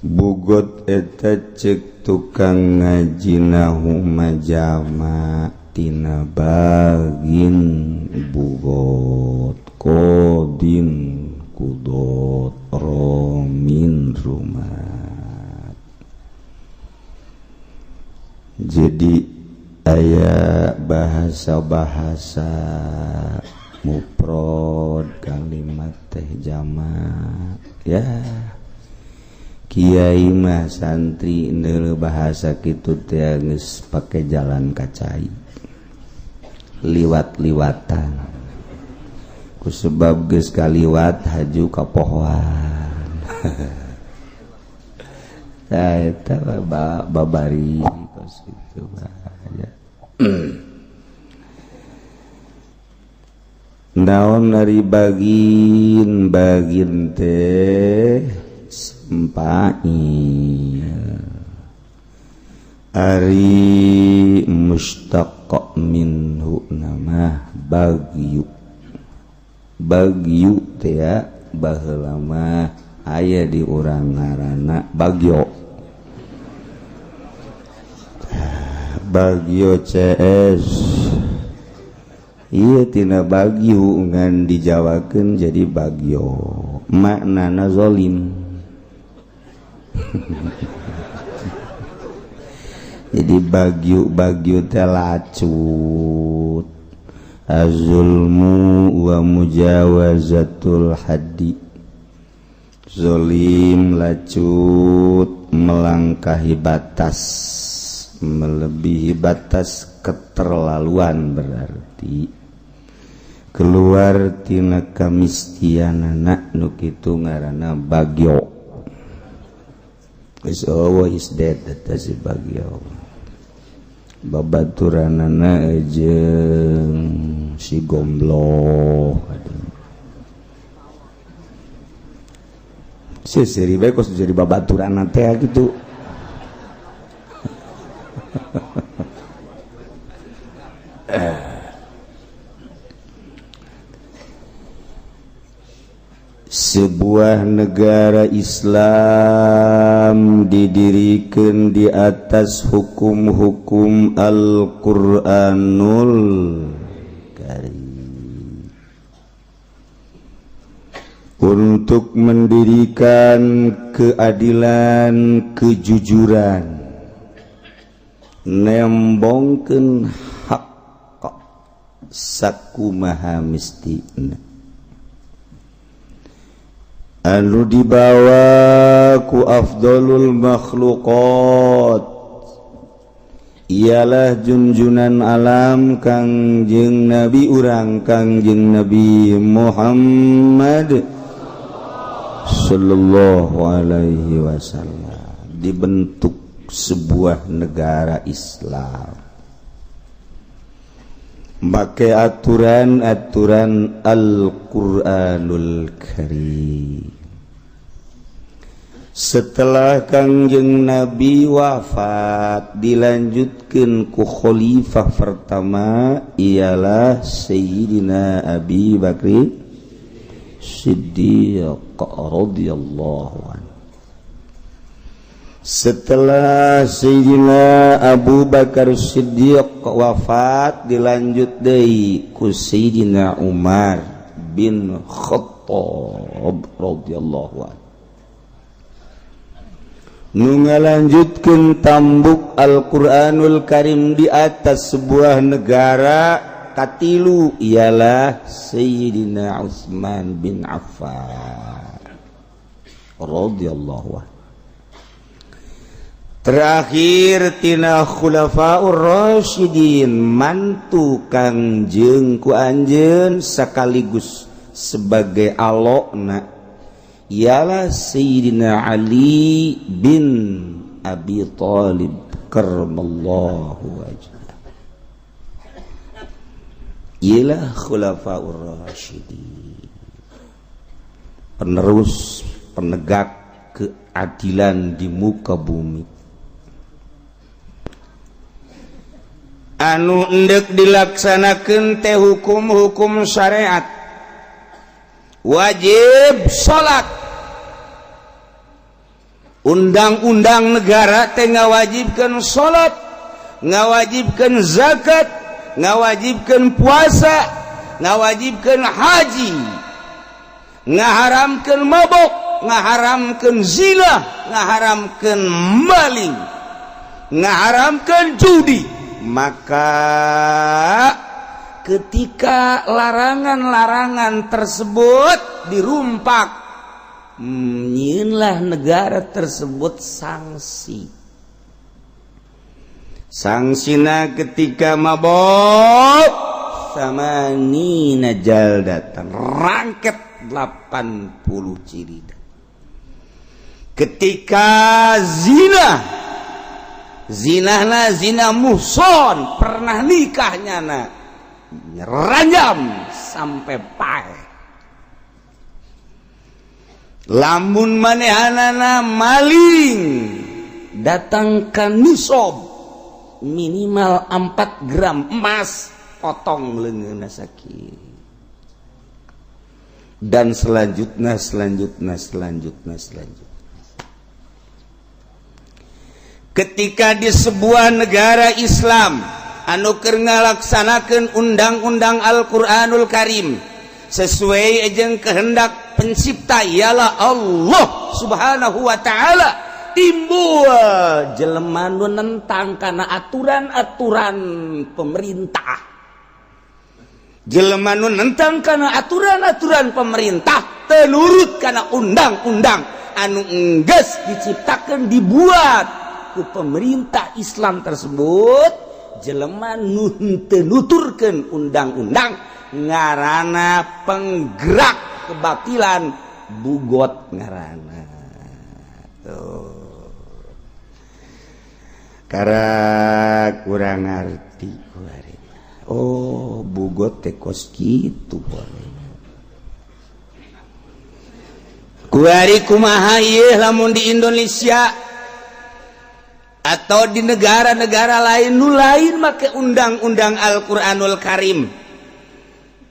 bugot eta cek tukang ngajinahu majama tina bagin bugot kodin kudot romin rumah jadi aya bahasa-bahasa muprod kalimat teh jama ya kiai mah santri neuleuh bahasa kitu teh geus pake jalan kacai liwat-liwatan sebab geus kaliwat haju ka pohoan eta babari kos itu bahaya naon dari bagin teh sempail ari mustaq minhu nama bagyu teh ya baheula mah aya di urang ngaranna bagyo CS ieu tina bagyu ngan dijawakeun jadi bagyo maknana zalim jadi bagyu teh lacut az-zulmu wa mujawazatul haddi zalim lacut melangkahi batas melebihi batas keterlaluan berarti keluar tina kamistianana nu kitu ngaranna bagyo is always dead eta si bagyo babaturanana jeung si gombloh seri bae kos jadi babaturanna teh gitu sebuah negara Islam didirikan di atas hukum-hukum Al-Quranul Karim untuk mendirikan keadilan, kejujuran, nembongkeun hak sakumaha mistina anu dibawa ku afdalul makhluqat ialah junjunan alam Kangjeng Nabi urang Kangjeng Nabi Muhammad sallallahu alaihi wasallam dibentuk sebuah negara Islam pakai aturan-aturan Al-Quranul Karim Setelah Kangjeng Nabi wafat dilanjutkan ku khalifah pertama ialah Sayyidina Abi Bakri Siddiq radhiyallahu anhu. Setelah Sayyidina Abu Bakar Siddiq wafat dilanjut deui ku Sayyidina Umar bin Khattab radhiyallahu anhu. Nu ngalanjutkeun tambuk Al-Qur'anul Karim di atas sebuah negara katilu ialah Sayyidina Utsman bin Affan radhiyallahu anhu. Terakhir tina khulafaur rasyidin mantu Kangjeng ku anjeun sekaligus sebagai alokna ialah Sayyidina Ali bin Abi Thalib karramallahu wajhah. Ialah khulafaur rasyidin, penerus penegak keadilan di muka bumi. Anu endek dilaksanakeun teh hukum-hukum syariat, wajib salat, undang-undang negara teh ngawajibkeun salat, ngawajibkeun zakat, ngawajibkeun puasa, ngawajibkeun haji, ngaharamkeun mabok, ngaharamkeun zina, ngaharamkeun maling, ngaharamkeun judi. Maka ketika larangan-larangan tersebut dirumpak, nyieunlah negara tersebut sanksi. Sangsina ketika mabok samanina jaldatan, rangket 80 ciridat. Ketika zinahna zina muhson, pernah nikahnya rajam sampai pae. Lamun manehanana maling, datangkan nisab minimal 4 gram emas, potong leungeunna sakit. Dan selanjutnya. Ketika di sebuah negara Islam anu keur ngalaksanakeun undang-undang Al-Qur'anul Karim sesuai jeung kehendak pencipta ialah Allah Subhanahu wa taala, timbul jelema nu nentang kana aturan-aturan pemerintah. Jelema nu nentang kana aturan-aturan pemerintah teu nurut kana undang-undang anu enggeus diciptakeun dibuat ku pemerintah Islam tersebut, jelema nu teu nuturkeun undang-undang ngaranna penggerak kebatilan, bugot ngaranna. Kara kurang ngarti kuarina. Oh, bugot teh kos kitu kuarina. Kuari kumaha ieu lamun di Indonesia atau di negara-negara lain nu lain make undang-undang Al-Qur'anul Karim.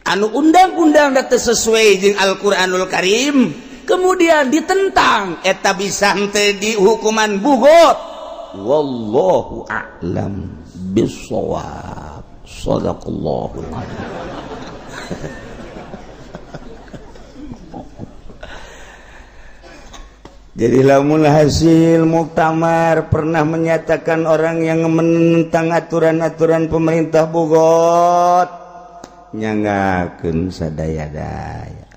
Anu undang-undang teu sesuai jeung Al-Qur'anul Karim, kemudian ditentang, eta bisa teh di hukuman bugot. Wallahu a'lam bissawab. Shadaqallahul adzim. Jadi lamun hasil muktamar pernah menyatakan orang yang menentang aturan-aturan pemerintah bugot, nyanggakeun sadaya-daya.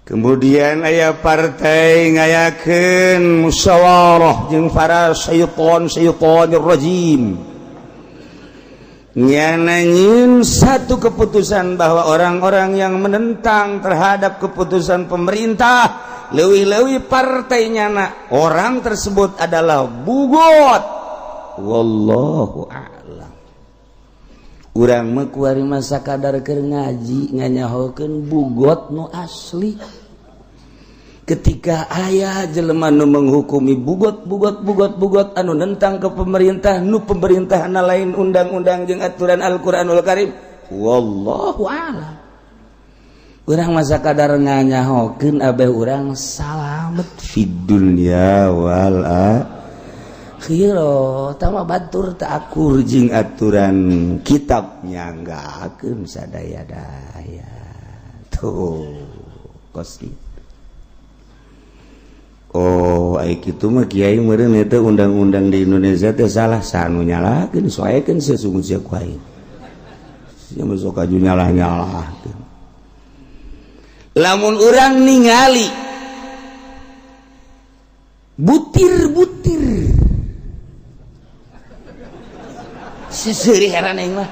Kemudian aya partai ngayakeun musyawarah jeung para syaitanir rajim. Nyananyin satu keputusan bahwa orang-orang yang menentang terhadap keputusan pemerintah, leuwih-leuwih partainya orang tersebut adalah bugot. Wallahu a'lam. Urang mah kuari masa kadar keur ngaji nganyahokeun bugot nu asli. ketika ayah jelema nu menghukumi bugot anu nentang ke pemerintah nu pemerintahna lain undang-undang jeung aturan Al-Qur'anul Karim wallahu a'lam. Urang masa kadar nganyahokeun abeh urang salamet fid dunya wal akhirah tama batur tak akur jeung aturan kitab nyanggakeun sadaya-daya tuh kos. Oh, ai kitu mah kiai meureun eta undang-undang di Indonesia teh salah sanu nyalakeun soekeun sesungguhnya ku aing. Sia mah sok aju nyalah-nyalahkeun. Lamun urang ningali butir-butir seseuri heran aing mah.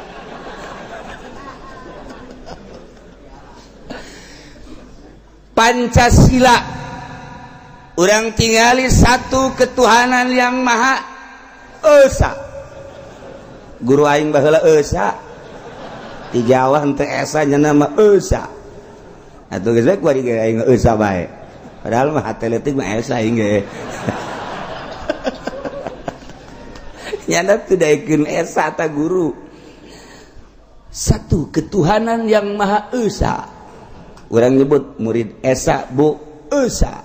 Pancasila urang tingali satu ketuhanan yang maha esa. Guru aing baheula esa. Di Jawa henteu esa nya nama esa. Atuh geus bae kuari aing esa bae. Padahal mah atletik mah esa aing ge. Nyana teu daekeun esa ta guru. Satu ketuhanan yang maha esa. Urang nyebut murid esa bu esa.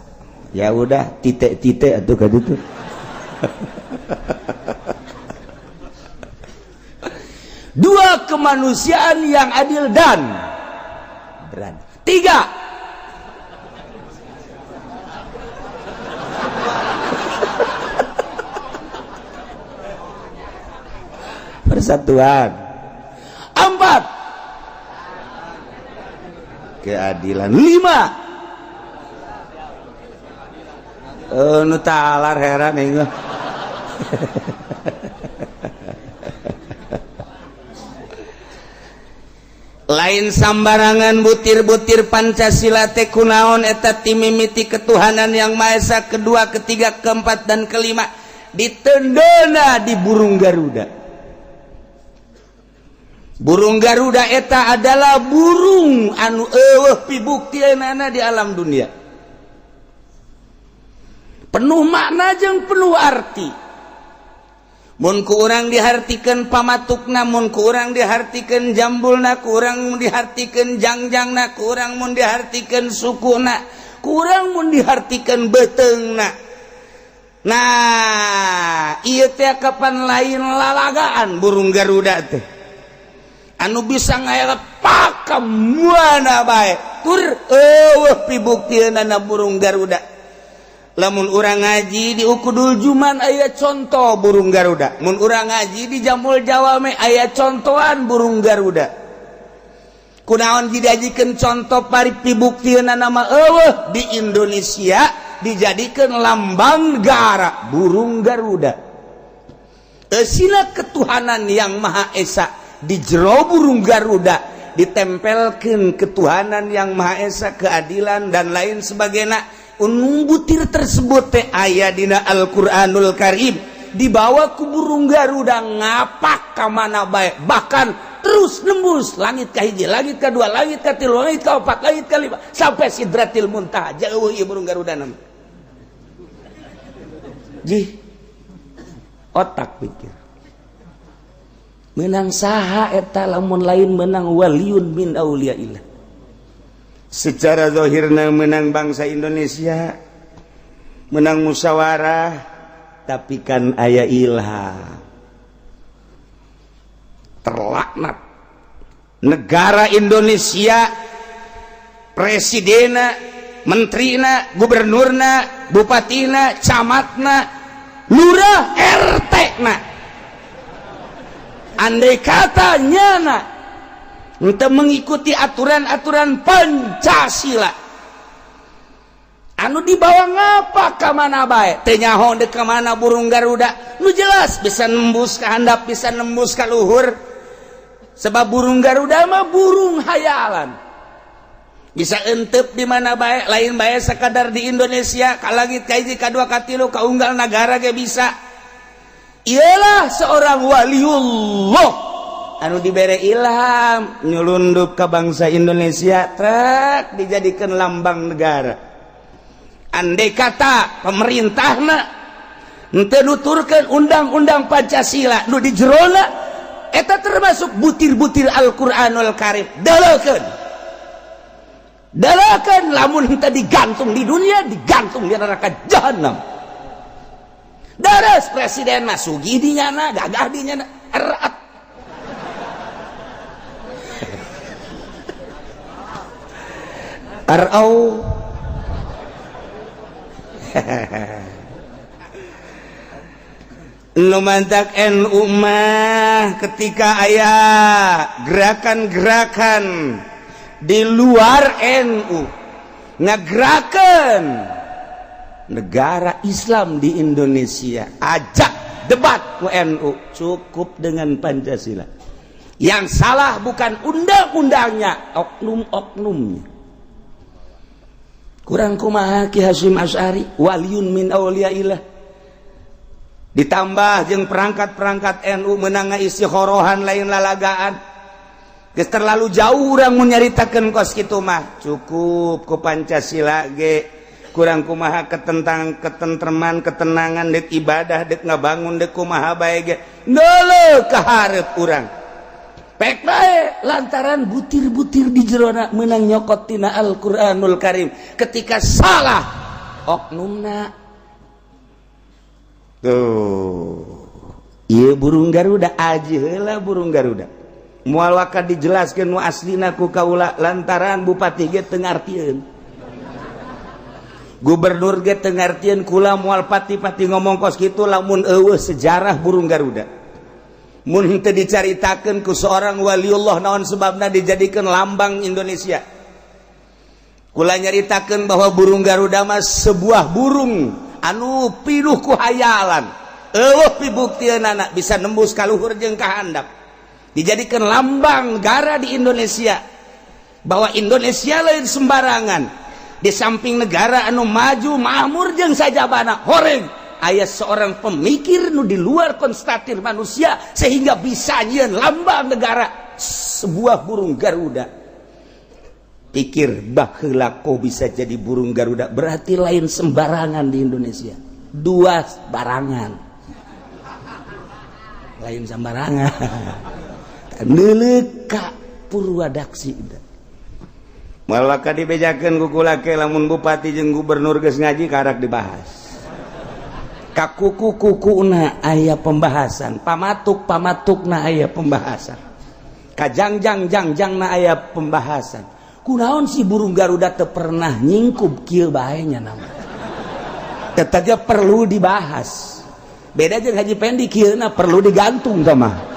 Ya udah titik-titik atuh ka ditu. Dua, kemanusiaan yang adil dan beradab. 3 persatuan. 4 keadilan. 5 nu talar heran aing. Lain sambarangan butir-butir Pancasila teh kunaon eta timimiti ketuhanan yang Maha Esa. Kedua, ketiga, keempat, dan kelima ditendana di burung Garuda. Burung Garuda eta adalah burung anu eueuh pibuktianana di alam dunia. Penuh makna jeung penuh arti. Mun ku urang dihartikeun pamatukna, mun ku urang dihartikeun jambulna, ku urang dihartikeun jangjangna, ku urang mun dihartikeun sukuna, ku urang mun dihartikeun beuteungna. Nah, ieu teh kapan lain lalagaan burung Garuda teh. Anu bisa ngayapak ka muana bae. Tur eueuh pibuktianana burung Garuda. Lamun urang ngaji di Ukudul Juman aya contoh burung Garuda. Mun urang ngaji di Jamul Jawame aya contohan burung Garuda. Kunaon dijadikeun contoh pari pibuktieuna nama eueuh di Indonesia dijadikeun lambang negara burung Garuda. Eusina ketuhanan yang Maha Esa di jero burung Garuda ditempelkeun ketuhanan yang Maha Esa, keadilan dan lain sebagainya. Butir tersebut teh aya dina Al-Qur'anul Karim, dibawa ku burung Garuda ngapak ka mana bae, bahkan terus nembus langit ka hiji, langit ka dua, langit ka tilu, langit ka opat, langit ka lima sampai Sidratil Muntaha. Jauh ieu burung Garuda nama. Jih, otak pikir. Menang saha eta lamun lain menang waliun min auliyaillah. Secara zahirna menang bangsa Indonesia, menang musyawarah, tapi kan aya ilham. Terlaknat negara Indonesia, presidena, menterina, gubernurna, bupatina, camatna, lurah, RT-na. Andai katanya na untuk mengikuti aturan-aturan Pancasila anu dibawa ngapa ka mana bae teh nyaho deuk ka mana burung Garuda nu jelas bisa nembus ka handap, bisa nembus ka luhur. Sebab burung Garuda mah burung hayalan, bisa entep di mana bae, lain bae sakadar di Indonesia, ka langit ka hiji ka dua ka tilu ka unggal nagara ge bisa. Ialah seorang waliullah anu dibere ilham nyulundup ka bangsa Indonesia trek dijadikan lambang negara. andai kata pemerintahna henteu nuturkeun undang-undang Pancasila nu di jerona eta termasuk butir-butir Al-Qur'anul Karim, dalakan lamun henteu digantung di dunia, digantung di neraka jahanam. Daras presiden mah sugih di nyana, gagah di nyana, erat. Arau nu mantak NU mah ketika aya gerakan-gerakan di luar NU ngagerakan negara Islam di Indonesia, ajak debat ku NU, cukup dengan Pancasila. Yang salah bukan undang-undangnya, oknum-oknumnya. Kurang kumaha Ki Hasyim Asy'ari waliyun min auliyaillah, ditambah jeung perangkat-perangkat NU meunang istikharohan lain lalagaan, geus terlalu jauh urang mun nyaritakeun kos kitu mah. Cukup ku Pancasila ge, kurang kumaha ketentreman ketenangan dek ibadah dek ngabangun dek kumaha bae ge neuleuh ka hareup urang. Pek bae lantaran butir-butir di jerona menang nyokot tina Al-Qur'anul Karim. Ketika salah oknumna tuh ieu burung Garuda aji heula burung Garuda moal waka dijelaskeun nu aslina ku kaula lantaran bupati ge teu ngartieun, gubernur ge teu ngartieun, kula moal pati-pati ngomong kos kitu lamun eueuh sejarah burung Garuda. Mun henteu dicaritakeun ku seorang waliullah naon sebabna dijadikeun lambang Indonesia. Kula nyaritakeun bahwa burung Garuda mah sebuah burung anu pinuh ku hayalan. Eueuh pibuktieunnana bisa nembus ka luhur jeung ka handap. Dijadikeun lambang negara di Indonesia. Bahwa Indonesia lain sembarangan. Di samping negara anu maju makmur jeung sajabana horeng aya seorang pemikir nu di luar konstatir manusia sehingga bisa nyieun lambang negara sebuah burung Garuda. Pikir baheula kau bisa jadi burung Garuda, berarti lain sembarangan di Indonesia. Dua barangan. Lain sembarangan. Neuleuh ka Purwadaksi. Moal waka dibejakeun ku kula ke lamun bupati jeung gubernur geus ngaji karak dibahas. Ka kuku-kukuna aya pembahasan, pamatuk-pamatukna aya pembahasan, ka jangjang-jangjangna aya pembahasan. Kunaon si burung Garuda teu pernah nyingkub kieu bae nya nama. Tetapi perlu dibahas. Beda jeung Haji Pendi kieuna perlu digantung tah mah.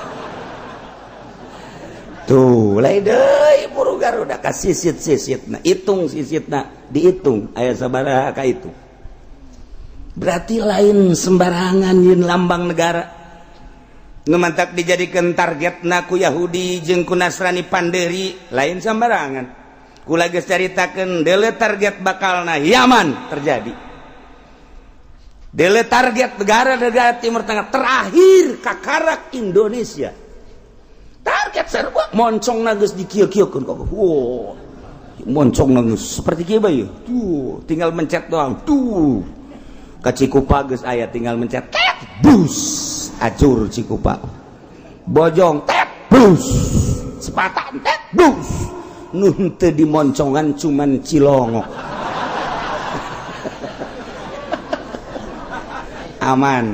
Tuh, lain deui burung Garuda ka sisit-sisitna, itung sisitna, diitung aya sabaraha ka itu. Berarti lain sembarangan yin lambang negara. Nu mantak dijadikeun targetna ku Yahudi jeung ku Nasrani Panderi, lain sembarangan. Kula geus caritakeun deuleu target bakalna Yaman terjadi. Deuleu target negara-negara Timur Tengah terakhir kakarak Indonesia. Target sarua moncongna geus dikieu-kieukeun kok. Wow. Moncongna geus seperti kieu bae. Tuh, tinggal mencet doang. Tuh. Ka Cikupa geus aya tinggal mencet tet bus acur Cikupa. Bojong tet bus, Sepatan tet bus. Nu henteu dimoncongan cuman Cilongok. Aman.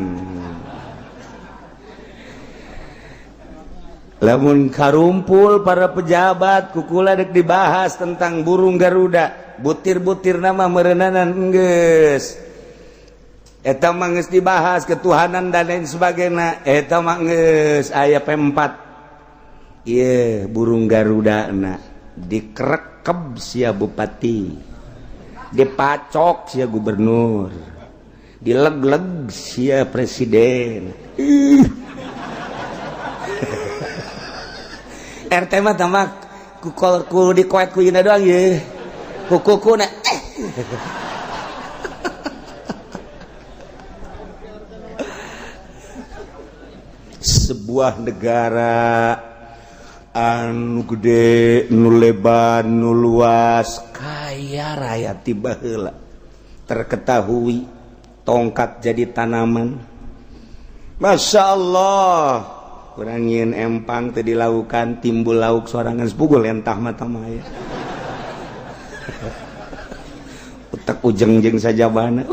Lamun karumpul para pejabat kukula dek dibahas tentang burung Garuda, butir-butir nama meureunanan geus. Eta mah geus dibahas ketuhanan dan lain sebagainya. Eta mah geus aya P4. Ieu burung Garudana dikerekeb sia bupati, dipacok sia gubernur, dileg-leg sia presiden. RT mah tamak ku dikoet ku ina doang ye. Kuku-kukuna sebuah negara anu gede, nu lebar, nu luas, kaya raya tiba heula. terketahui tongkat jadi tanaman. Masya Allah, kurang nyin empang teu dilakukan timbul lauk sorangan sepugul entah mata maya. Utak ujeng-jeng saja bana.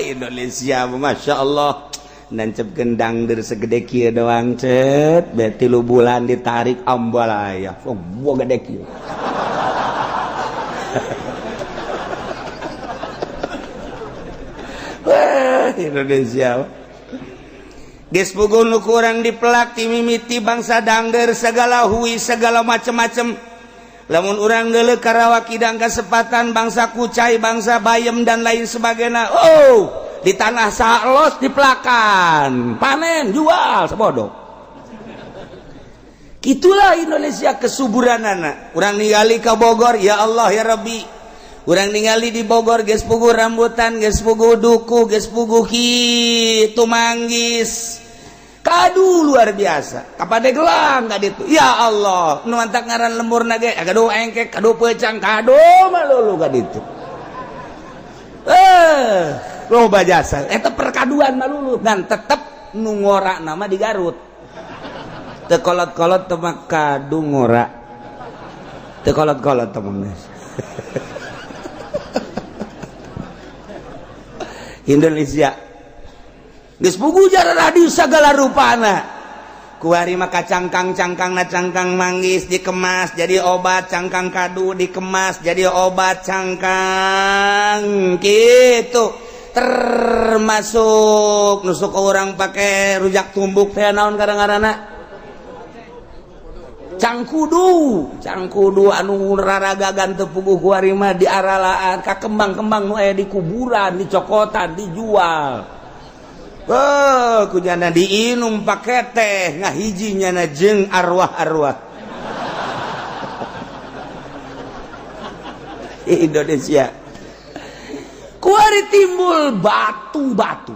Indonesia Masya Allah, nancep gendang dari segede kia doang cet, beti lu bulan ditarik ambalaya, gua gede kia. Indonesia geus puguh nu kurang dipelak ti mimiti bangsa dangder segala hui segala macem-macem. Lamun urang geuleuh Karawak kidang kasempatan bangsa Kucai, bangsa Bayem dan lain sebagainya. Oh, di tanah salos dipelakan, panen, jual, sebodoh. Itulah Indonesia kesuburanana. Urang ningali ka Bogor, ya Allah ya Rabbi. Urang ningali di Bogor geus puguh rambutan, geus puguh duku, geus puguh kitu manggis. Kadu luar biasa. Kapade gelang ka ditu. Ya Allah, nu mantak ngaran lemurna ge kadu engkek, kadu peucang, kadu malulu ka ditu. Loba jasa. Eta perkaduan malulu dan tetep nu ngora nama di Garut. Teu kolot-kolot teu mah kadu ngora. Teu kolot-kolot teu mah. Indonesia geus puguh jara radius sagala rupana. Kuari mah kacangkang-cangkangna cangkang manggis dikemas jadi obat, cangkang kadu dikemas jadi obat cangkang gitu. Termasuk nusuk orang pakai rujak tumbuk teh naon kadang-kadangna cangkudu anu raragagan teu puguh kuari mah diaralaan ka kembang-kembang nu aya di kuburan, dicokotan, dijual. Kunyana diinum pake teh ngahijinya na jeung arwah-arwah. Indonesia kuari timbul batu-batu.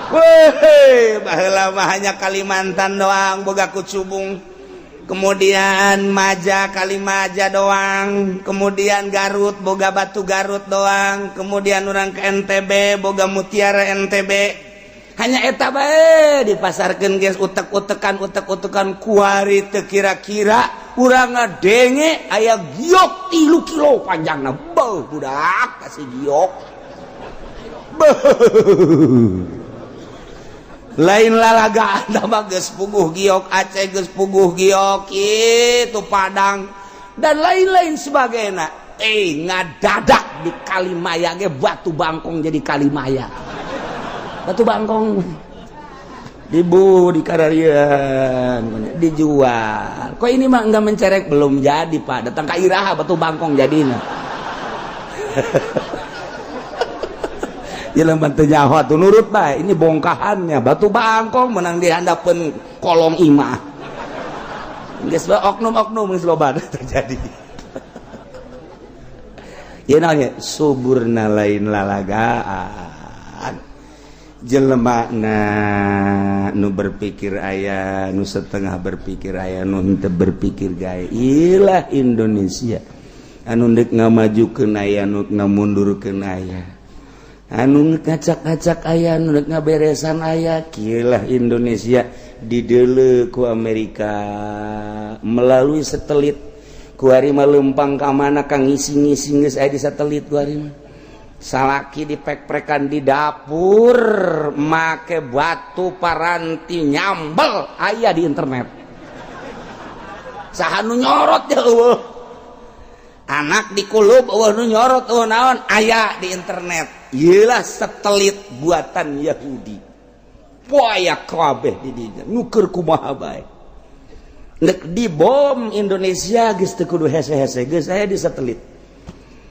Weh, baheula mah hanya Kalimantan doang boga kucubung. Kemudian Maja Kalimaja doang, kemudian Garut boga batu Garut doang, kemudian orang ke NTB boga mutiara NTB. Hanya eta bae dipasarkeun geus utek-utekan kuari teu kira-kira urang ngadenge aya giok 3 kilo panjangna. Beuh budak kasih giok. Beuh. Lain lalagaan mah geus puguh giok Aceh, geus puguh giok itu Padang dan lain-lain sebagainya. Ngadadak di Kalimaya ge batu bangkong jadi Kalimaya. Batu bangkong dikararian dijual. Kok ini mah enggak mencerek, belum jadi Pak. Datang ka Iraha batu bangkong jadina. Jalan bantu nyawa tuh nurut bae, ini bongkahannya batu bangkong menang dihandapeun kolong imah. Geus oknum-oknum geus loba terjadi. Ye naon suburna lain lalagaan. Jelemana nu berpikir aya, nu setengah berpikir aya, nu henteu berpikir gawe. Ilah Indonesia. Anu deuk ngamajukeun aya, nu ngamundurkeun aya. Anu ngacak-ngacak aya, nu ngaberesan aya. Kieulah Indonesia dideuleu ku Amerika melalui satelit. Kuari mah leumpang ka mana ka ngisi-ngisi geus aya di satelit kuari mah. Salaki dipek-prekan di dapur make batu paranti nyambel aya di internet. Saha nu nyorot ya eueuh. Anak di kulub eueuh nu nyorot eueuh naon aya di internet. Ieulah satelit buatan Yahudi. Poaya kabeh di dinya. Nuker kumaha bae. Nek dibom Indonesia geus teu kudu hese-hese, geus aya di satelit.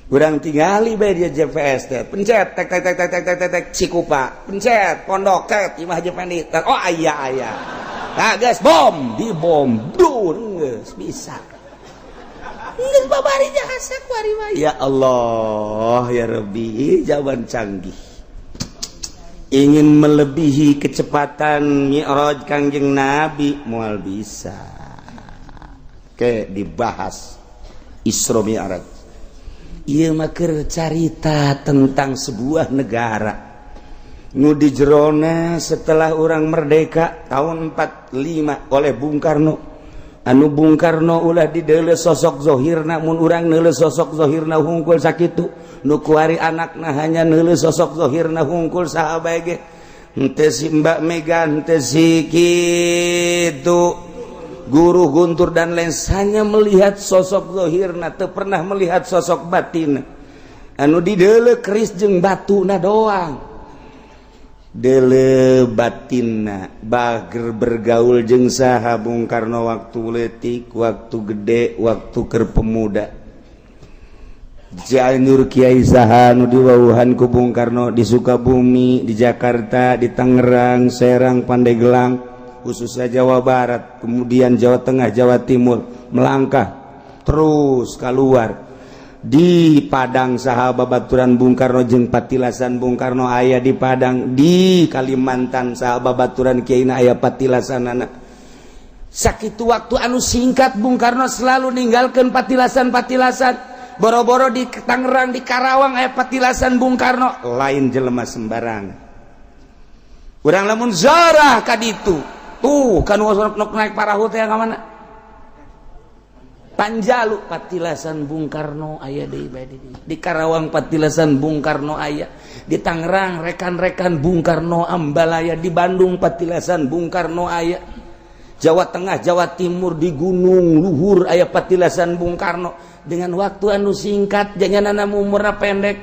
Urang tingali bae dia GPS teh. Pencet tek tek tek tek tek tek tek Cikupa. Pencet Pondok tek Imah Jependi. Oh aya. Nah geus bom, dibom. Dur geus bisa. Geus babari jasa kuari mah. Ya Allah, ya Rabbi, jawaban canggih. Ingin melebihi kecepatan Mi'raj Kangjeng Nabi moal bisa. Oke, dibahas Isra Mi'raj. ieu mah keur carita tentang sebuah negara nu di jerona setelah orang merdeka tahun 45 oleh Bung Karno. Anu Bung Karno ulah dideuleu sosok zohirna, mun urang neuleu sosok zohirna hungkul sakitu, nu kuari anakna hanya neuleu sosok zohirna hungkul saha bae ge. Henteu si Mbak Mega, henteu si kitu Guru Guntur dan lain, hanya melihat sosok zohirna, teu pernah melihat sosok batin. Anu dideuleu keris jeung batuna doang. Deuleu batinna bager bergaul jeung saha Bung Karno waktu leutik, waktu gede, waktu keur pemuda. Cianjur Kiai saha nu diwauhan ku Bung Karno di Sukabumi, di Jakarta, di Tangerang, Serang, Pandeglang, khususnya Jawa Barat, kemudian Jawa Tengah, Jawa Timur, melangkah terus keluar. Di Padang saha babaturan Bung Karno jeung patilasan Bung Karno aya di Padang. Di Kalimantan saha babaturan kiaina aya patilasanana. Sakitu waktu anu singkat Bung Karno selalu ninggalkeun patilasan-patilasan. Boro-boro di Tangerang, di Karawang aya patilasan Bung Karno, lain jelema sembarang. Urang lamun zarah ka ditu, tuh kan nok naik parahu teh ka mana? Panjalu patilasan Bung Karno aya di Karawang patilasan Bung Karno aya, di Tangerang rekan-rekan Bung Karno ambalaya, di Bandung patilasan Bung Karno aya, Jawa Tengah, Jawa Timur, di Gunung Luhur aya patilasan Bung Karno. Dengan waktu anu singkat, janganana umurna pendek,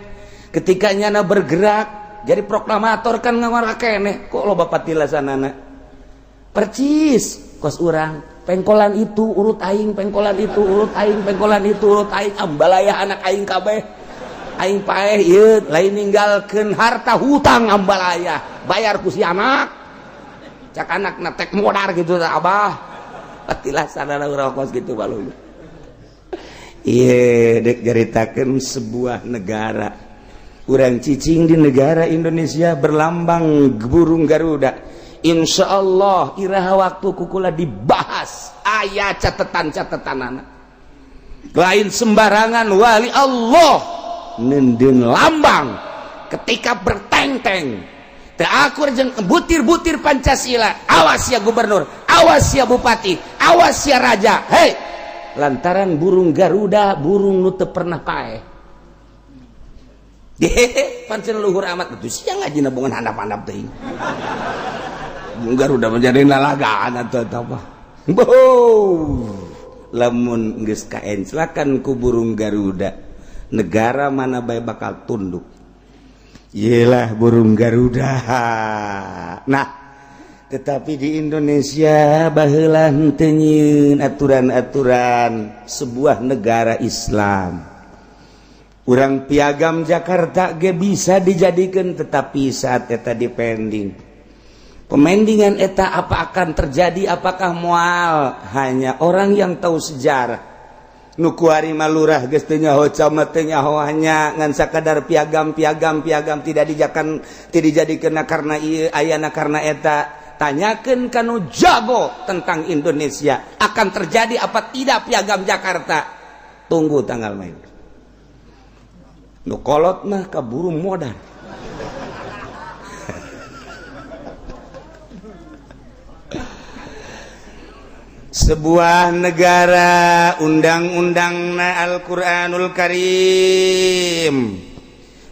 ketika nyana bergerak jadi proklamator kan ngawara keneh, kok loba patilasanana percis kos urang. Pengkolan itu urut aing, pengkolan itu urut aing, pengkolan itu urut aing, ambalaya anak aing kabeh. Aing paeh ieu lain ninggalkeun harta hutang ambalaya, bayar ku si anak. Cak anakna tek modar gitu tah Abah. Patilasanana urang kos kitu balu. Ieu dek jaritakeun sebuah negara. Urang cicing di negara Indonesia berlambang burung Garuda. Insya Allah iraha waktu kukula dibahas ayat catatan-catatanana. Lain sembarangan wali Allah nendun lambang ketika berteng-teng terakur jeung butir-butir Pancasila. Awas ya gubernur, awas ya bupati, awas ya raja. Hei, lantaran burung Garuda burung nu teu pernah paeh. Pancen luhur amat betul siang ngajina bungan handap-handap teuing. Garuda menjadi nalagaan atau apa? Lamun geus kaenclakan ku burung Garuda, negara mana bae bakal tunduk. Yelah burung Garuda. Nah, tetapi di Indonesia baheula henteu nyieun aturan-aturan sebuah negara Islam. Urang piagam Jakarta ge bisa dijadikeun, tetapi saat eta dipending. Pemendingan eta apa akan terjadi, apakah moal hanya orang yang tahu sejarah. Nu kuari malurah geus teu nyaho camat teu nyaho hanya ngan sakadar piagam tidak dijadikeun karena ieu ayana karena eta. Tanyakeun kanu jago tentang Indonesia, akan terjadi apa tidak piagam Jakarta. Tunggu tanggal main. Nu kolot mah kaburu modal. Sebuah negara undang-undangna Al-Qur'anul Karim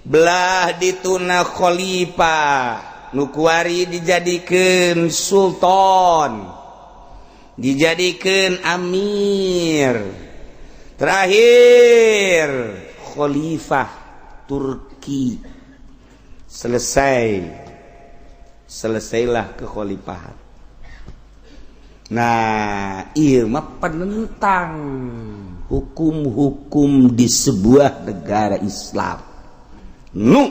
belah dituna khalifah nu kuari dijadikeun sultan, dijadikeun amir, terakhir khalifah Turki. Selesailah kekhalifahan. Nah, ieu mah penentang hukum-hukum di sebuah negara Islam. Nu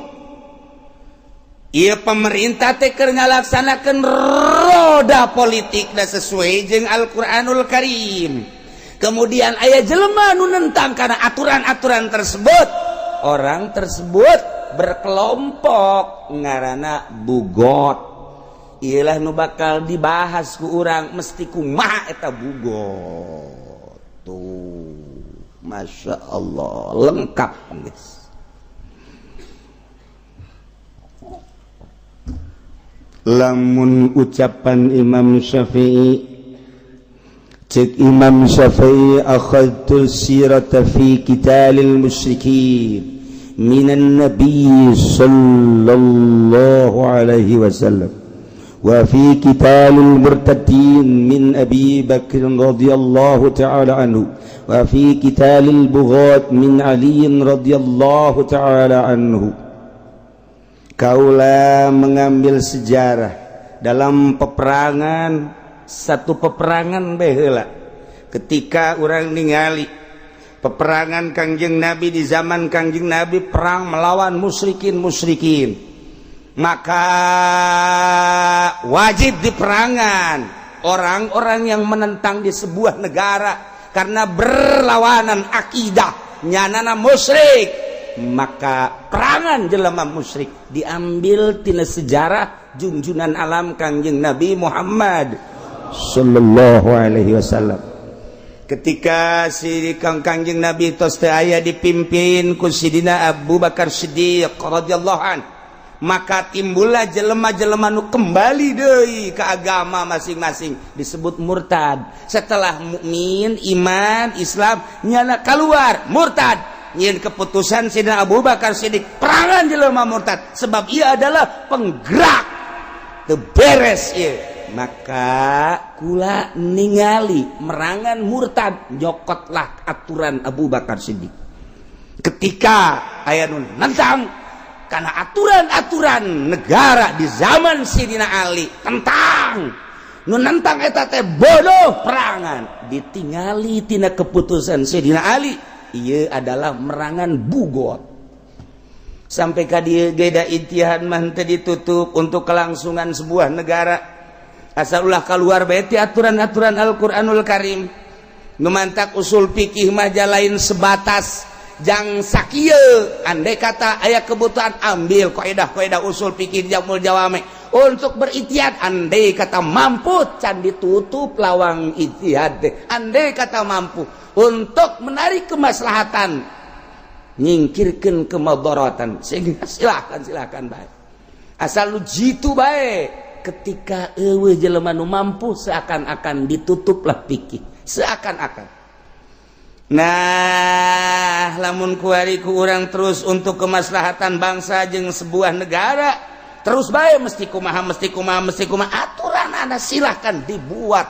ieu pemerintah teh keur ngalaksanakeun roda politik da sesuai jeung Al-Qur'anul Karim. Kemudian aya jelema nu nentang kana aturan-aturan tersebut. Orang tersebut berkelompok ngaranna bugot. Ialah nu bakal dibahas ku urang mesti kumaha eta bugot. Tuh. Masya Allah, lengkap guys. Lamun ucapan Imam Syafi'i, cek Imam Syafi'i, akhadtu sirata fi qitalil musyrikin minan nabi sallallahu alaihi wasallam wa fi qitalil murtadin min Abi Bakr radhiyallahu ta'ala anhu wa fi qitalil bughat min Ali radhiyallahu ta'ala anhu. Kaulah mengambil sejarah dalam peperangan, satu peperangan baheula ketika orang ningali peperangan Kangjeng Nabi di zaman Kangjeng Nabi perang melawan musyrikin, maka wajib diperangan orang-orang yang menentang di sebuah negara karena berlawanan akidah nyanana musyrik, maka perangan jelema musyrik diambil tina sejarah junjunan alam Kangjeng Nabi Muhammad sallallahu alaihi wasallam. Ketika si Kangjeng Nabi tos teu aya dipimpin ku Sidina Abu Bakar Siddiq radhiyallahu an, maka timbullah jelema-jelema nu kembali deui ka agama masing-masing disebut murtad. Setelah mukmin, iman, Islam nyana keluar murtad. Nyin keputusan Sidina Abu Bakar Siddiq perangan jelema murtad sebab ia adalah penggerak teu beres ieu. Maka kula ningali merangan murtad nyokotlah aturan Abu Bakar Siddiq. Ketika aya nu nentang karena aturan-aturan negara di zaman Sidina Ali tentang nu nentang eta teh bodoh perangan ditingali tina keputusan Sidina Ali. Ieu adalah merangan bugot. Sampai ka dieu geda intihan mah teu ditutup untuk kelangsungan sebuah negara. Asal ulah keluar bae ti aturan-aturan Al-Qur'anul Karim. Nu mantak usul fikih mah lain sebatas jang sakieu. Andai kata aya kebutuhan ambil kaidah-kaidah usul fikih Jamul Jawami untuk berijtihad. Andai kata mampu can ditutup lawang ijtihad teh. Andai kata mampu untuk menarik kemaslahatan, nyingkirkeun kemadharatan, sehingga silakan bae. Asal lu jitu bae. Ketika eueuh jelema nu mampu seakan-akan ditutuplah fikih, seakan-akan. Nah, lamun kuari ku urang terus untuk kemaslahatan bangsa jeung sebuah negara, terus bae mesti kumaha aturan ana silahkan dibuat.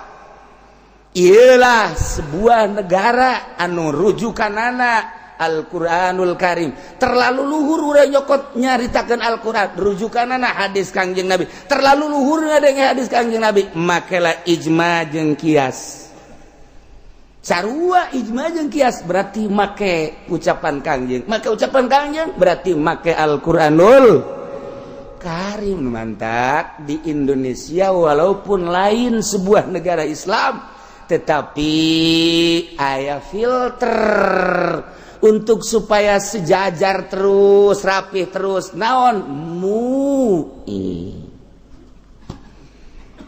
Ialah sebuah negara anu rujukanana Al-Qur'anul Karim. Terlalu luhur urang nyokot nyaritakeun Al-Qur'an, rujukanana hadis Kangjeng Nabi. Terlalu luhur ngadenge hadis Kangjeng Nabi, makelah ijma jeung kias. Sarua ijma jeung kias berarti make ucapan Kangjeng. Make ucapan Kangjeng berarti make Al-Qur'anul Karim. Mantap. Di Indonesia walaupun lain sebuah negara Islam, tetapi aya filter untuk supaya sejajar terus, rapih terus. Naon? MUI.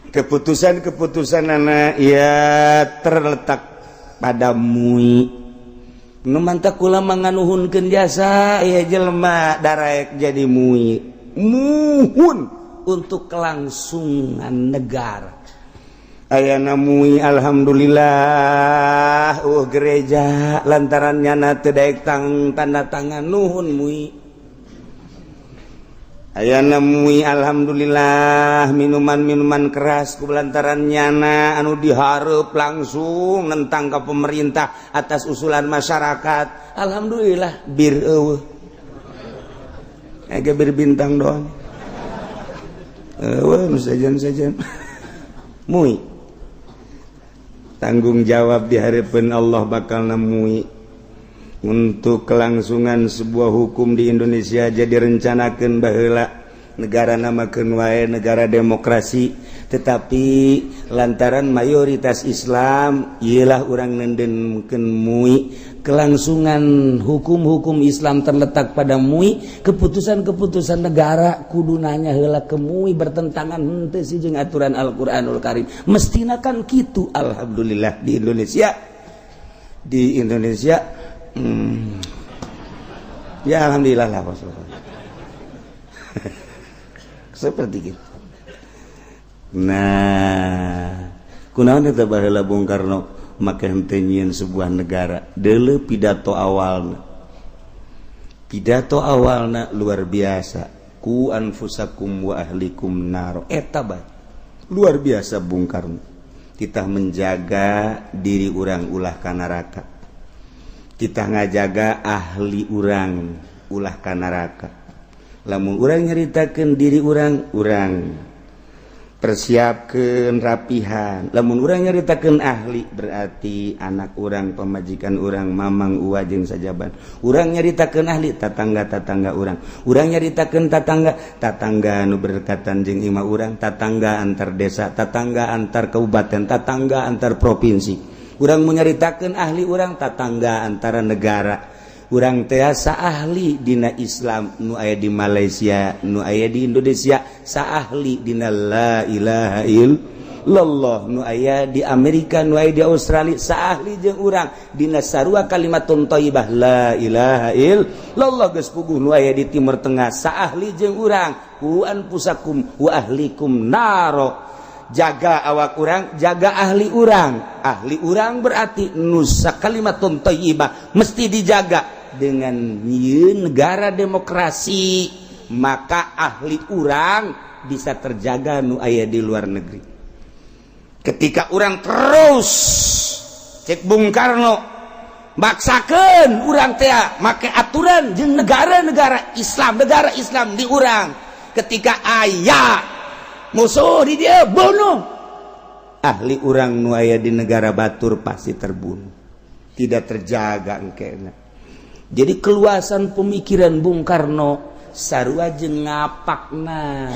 Keputusan-keputusan anak ya terletak pada MUI. Nu mantap kula manganuhunkeun jasa ya jelema daraek jadi MUI. Muhun untuk kelangsungan negara. Ayana MUI alhamdulillah gereja lantarannya teu daek tanda tangan nuhun MUI. Ayana MUI alhamdulillah minuman-minuman keras ku lantarannya anu dihareup langsung nentang ka pemerintah atas usulan masyarakat. Alhamdulillah bir eueuh. Ega bir bintang doang. Eueuh sajan-sajan. MUI tanggung jawab di harapan Allah bakal nemui untuk kelangsungan sebuah hukum di Indonesia. Jadi rencanakeun baheula negara namakeun wae negara demokrasi, tetapi lantaran mayoritas Islam ialah urang nendeunkeun MUI. Kelangsungan hukum-hukum Islam terletak pada MUI. Keputusan-keputusan negara kudu nanya heula ke MUI bertentangan henteu si jeung aturan Al-Qur'anul Karim. Mestina kan kitu. Alhamdulillah di Indonesia Ya alhamdulillah lah bos. Seperti itu. Nah, kunaon eta baheula Bung Karno make henteu nyieun sebuah negara. Deuleu pidato awalna. Pidato awalna luar biasa. Ku anfusakum wa ahlikum naro. Eta bae. Luar biasa Bung Karno. Kita menjaga diri urang ulah ka neraka. Kita ngajaga ahli urang ulah ka neraka. Lamun urang nyaritakeun diri urang persiapkeun rapihan. Lamun urang nyaritakeun ahli berarti anak urang, pamajikan urang, mamang, uwa jeung sajaban. Urang nyaritakeun ahli tatangga-tatangga urang. Urang nyaritakeun tatangga anu berdekatan jeung imah urang, tatangga antar desa, tatangga antar kabupaten, tatangga antar provinsi. Urang menyaritakeun ahli urang tatangga antara negara. Urang teh saahli dina Islam nu aya di Malaysia, nu aya di Indonesia, saahli dina la ilaha illallah, nu aya di Amerika, nu aya di Australia, saahli jeung urang dina sarua kalimatun thayyibah la ilaha illallah. Geus puguh nu aya di Timur Tengah, saahli jeung urang ku anfusakum wa ahlikum naro. Jaga awak urang, jaga ahli urang. Ahli urang berarti nusa kalimatun thayyibah mesti dijaga. Dengan negara demokrasi maka ahli urang bisa terjaga nu aya di luar negeri. Ketika urang terus cek Bung Karno maksakeun urang teh make aturan jeung negara Islam di urang, ketika aya musuh di dia bunuh, ahli urang nu aya di negara batur pasti terbunuh, tidak terjaga engkena. Jadi keluasan pemikiran Bung Karno sarua jeung ngapakna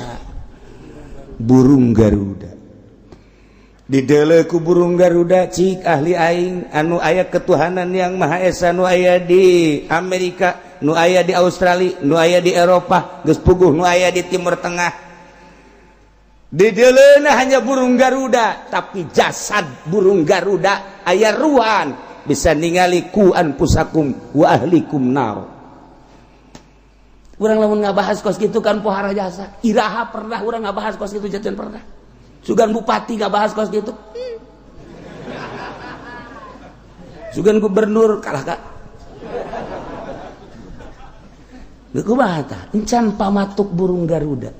burung Garuda. Dideuleu ku burung Garuda cik ahli aing anu aya ketuhanan yang Maha Esa nu aya di Amerika, nu aya di Australia, nu aya di Eropa, geus puguh nu aya di Timur Tengah. Dideleuna hanya burung Garuda, tapi jasad burung Garuda aya ruhan. Bisa ningali ku anfusakum wa ahlikum nar. Urang lamun ngabahas kos kitu kan pohara jasa. Iraha pernah urang ngabahas kos kitu jajan pernah. Sugan bupati ngabahas kos kitu. Sugan gubernur kalah ka. Kumaha tah? Encan pamatuk burung Garuda.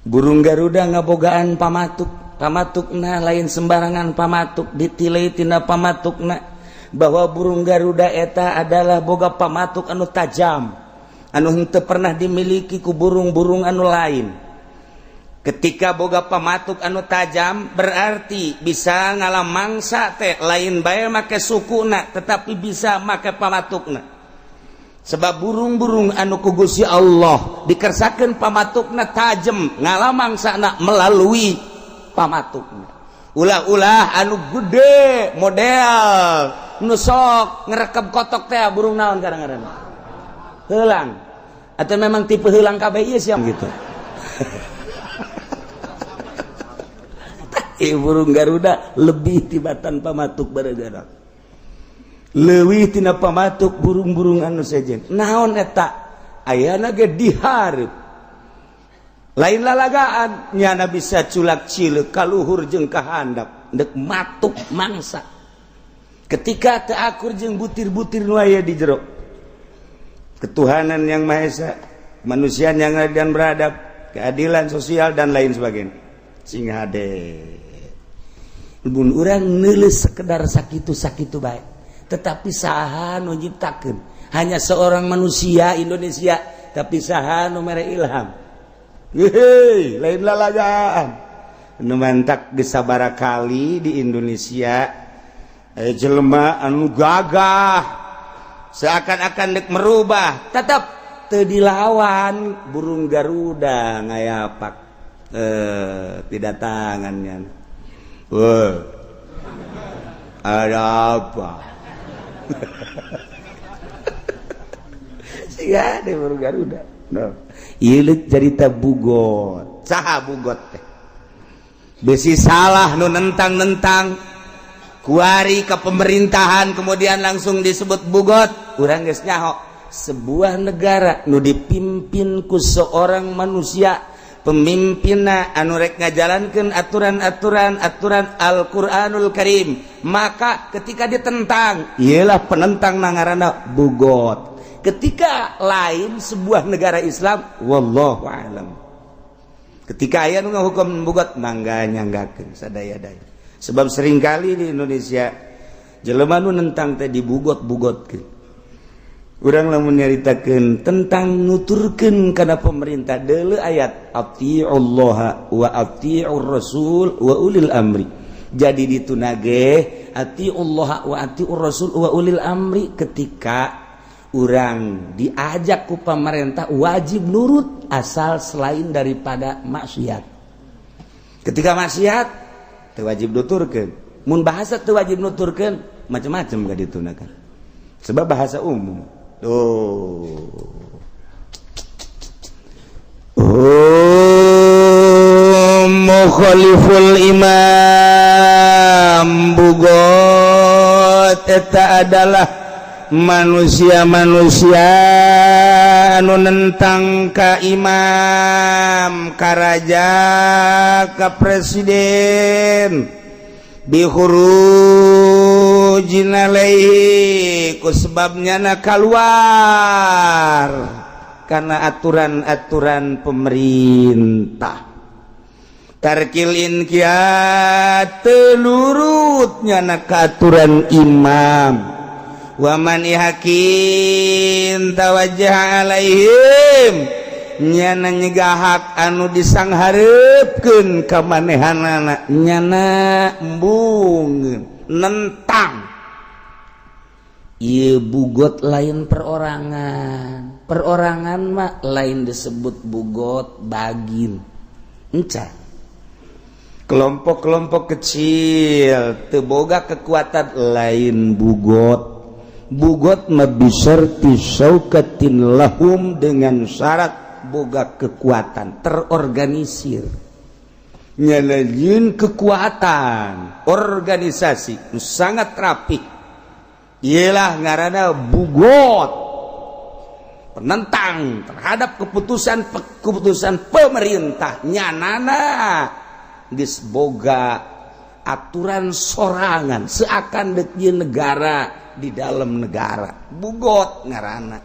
Burung Garuda ngabogaan pamatuk. Pamatukna lain sembarangan pamatuk, ditilai tina pamatukna bahwa burung Garuda eta adalah boga pamatuk anu tajam, anu henteu pernah dimiliki ku burung-burung anu lain. Ketika boga pamatuk anu tajam berarti bisa ngalamangsa teh lain bae make sukuna tetapi bisa make pamatukna. Sebab burung-burung anu ku Gusti Allah dikersakeun pamatukna tajem ngalamangsana melalui pamatukna. Ulah-ulah anu gede model nu sok ngerekep kotok teh burung naon kadang-kadang heulang atau memang tipe heulang kabeh ieu siam gitu. Burung Garuda lebih tibatan pamatuk baregara, leuwih tina pamatuk burung-burung anu sejen. Naon eta ayana ge dihareup lain lalagaan nyana bisa culak cileuk kaluhur jeung kahandap dek matuk mangsa ketika teu akur jeung butir-butir nu aya di jero. Ketuhanan yang Maha Esa, manusia yang adil dan beradab, keadilan sosial dan lain sebagainya sing hade. Mun urang neuleus sekedar sakitu-sakitu bae, tetapi saha nu nyiptakeun? Hanya seorang manusia Indonesia, tapi saha nu mere ilham? Hei, lain lalagaan. Nu mantak geus sabaraha kali di Indonesia jelema anu gagah seakan-akan dek merubah, tetap teu dilawan burung Garuda ngayapak tidak tangannya. Wah, ada apa? Siga deh burung Garuda. No. Ieu jarita bugot. Saha bugot teh? Besi salah nu nentang-nentang kuari ke pemerintahan kemudian langsung disebut bugot, urang geus nyaho sebuah negara nu dipimpin ku seorang manusia pemimpinna anu rek ngajalankeun aturan-aturan Al-Qur'anul Karim, maka ketika ditentang ialah penentang nangarana bugot. Ketika lain sebuah negara Islam wallahu a'lam, ketika aya nu ngahukum bugot mangga nyanggakeun sadaya-daya. Sebab seringkali di Indonesia jelema nu nentang teh dibugot-bugotkeun. Urang lamun nyaritakeun tentang nuturkeun kana pemerintah deuleu ayat atiullaha wa atiur rasul wa ulil amri. Jadi ditunage atiullaha wa atiur rasul wa ulil amri, ketika urang diajak ku pemerintah wajib nurut asal selain daripada maksiat. Ketika maksiat teu wajib nuturkeun. Mun bahasa teu wajib nuturkeun macam-macam ga ditunakan. Sebab bahasa umum. Mukhaliful imam bugot eta adalah manusia-manusia anu nentang ka imam, ka raja, ka presiden bihurujin alaihi, ku sebabnya na keluar karena aturan-aturan pemerintah. Tarkil inqiyad telurutnya na ka aturan imam. Wa man ihakin tawajjah alaihim, nyana nyegahak anu disangharepkeun ka manehanana, nyana embung nentang. Ieu bugot lain perorangan. Perorangan mah lain disebut bugot bagin. Enca. Kelompok-kelompok kecil teu boga kekuatan lain bugot. Bugot mah bisyarti syaukatin lahum, dengan syarat boga kekuatan, terorganisir, nyalajeun kekuatan organisasi sangat rapi, ialah ngaranna bugot, penentang terhadap keputusan pemerintah. Nyanana geus boga aturan sorangan seakan deuk ieu negara di dalam negara. Bugot ngaranna.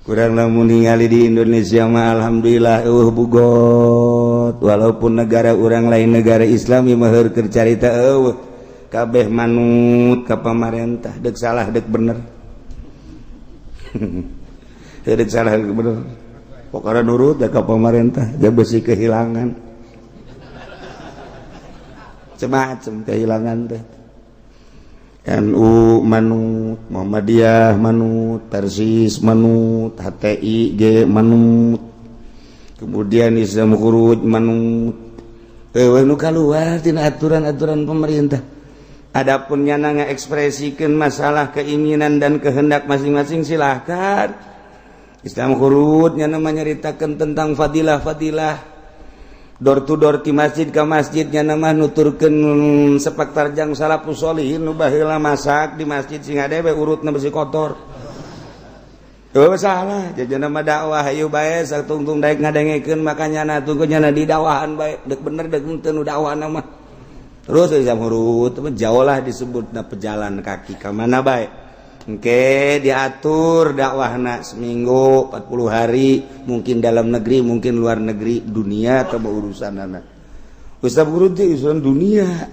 Kurang lamun ningali di Indonesia mah alhamdulillah bugot. Walaupun negara urang lain negara Islam ieu mah heur keur carita kabeh manut ka pamarentah, deuk salah deuk bener. Deuk salah deuk bener. Pokokna nurut ka pamarentah, ge beusi kehilangan. Macam kehilangan teh. NU manut, Muhammadiyah manut, Persis manut, HTI ge manut, kemudian Islam Khuruj manut. Nu kaluar tina aturan-aturan pemerintah. Adapun nyana ngaekspresikeun masalah keinginan dan kehendak masing-masing silahkan. Islam Khuruj nyana nyaritakeun tentang fadilah-fadilah. Door to door ti masjid ka masjid nyana mah nuturkeun sepak tarjang salafus sholihin nu baheula masak di masjid sing adewe urutna besi kotor. Salah jajana mah dakwah hayu bae satungtung daek ngadengekeun makanya na tunggu nyana di dakwahan bae deuk bener deuk teu nu dakwahna mah. Terus Islam Hurut jauh lah disebutna pejalan kaki ka mana bae. Engke diatur dakwahna seminggu 40 hari, mungkin dalam negeri mungkin luar negeri, dunia atau urusanana. Ustaz Guru teh urusan dunia.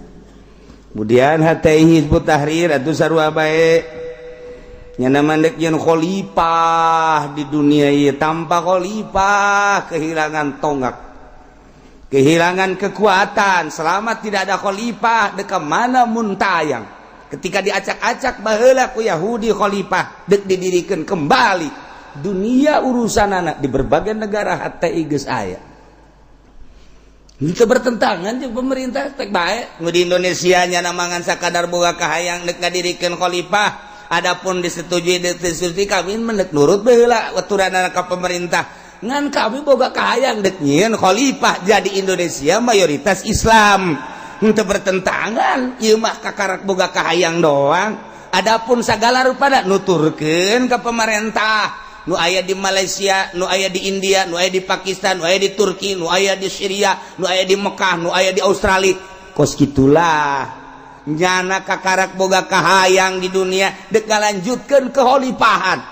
Kemudian HTI Hizbut Tahrir atuh sarua bae. Nyana mandek yen khalifah di dunia ieu, tanpa khalifah kehilangan tonggak. Kehilangan kekuatan, selama tidak ada khalifah deuk mana muntayang. Ketika diacak-acak baheula ku Yahudi khalifah deuk didirikeun kembali dunia urusanana di berbagai negara HTI geus aya. Itu bertentangan jeung pemerintah tek bae. Nu di Indonesia nya namangan sakadar boga kahayang deuk ngadirikeun khalifah, adapun disetujui deuk disetujui kami mendeuk nurut baheula aturanna ka pemerintah. Ngan kami boga kahayang deuk nyieun khalifah, jadi Indonesia mayoritas Islam. henteu bertentangan, ieu mah kakarak boga kahayang doang. Adapun sagala rupada nuturkeun ka pemerintah. Nu aya di Malaysia, nu aya di India, nu aya di Pakistan, nu aya di Turki, nu aya di Syria, nu aya di Mekah, nu aya di Australia. Kos gitulah. Nyana kakarak boga kahayang di dunia dek ngalanjutkeun keholipahan.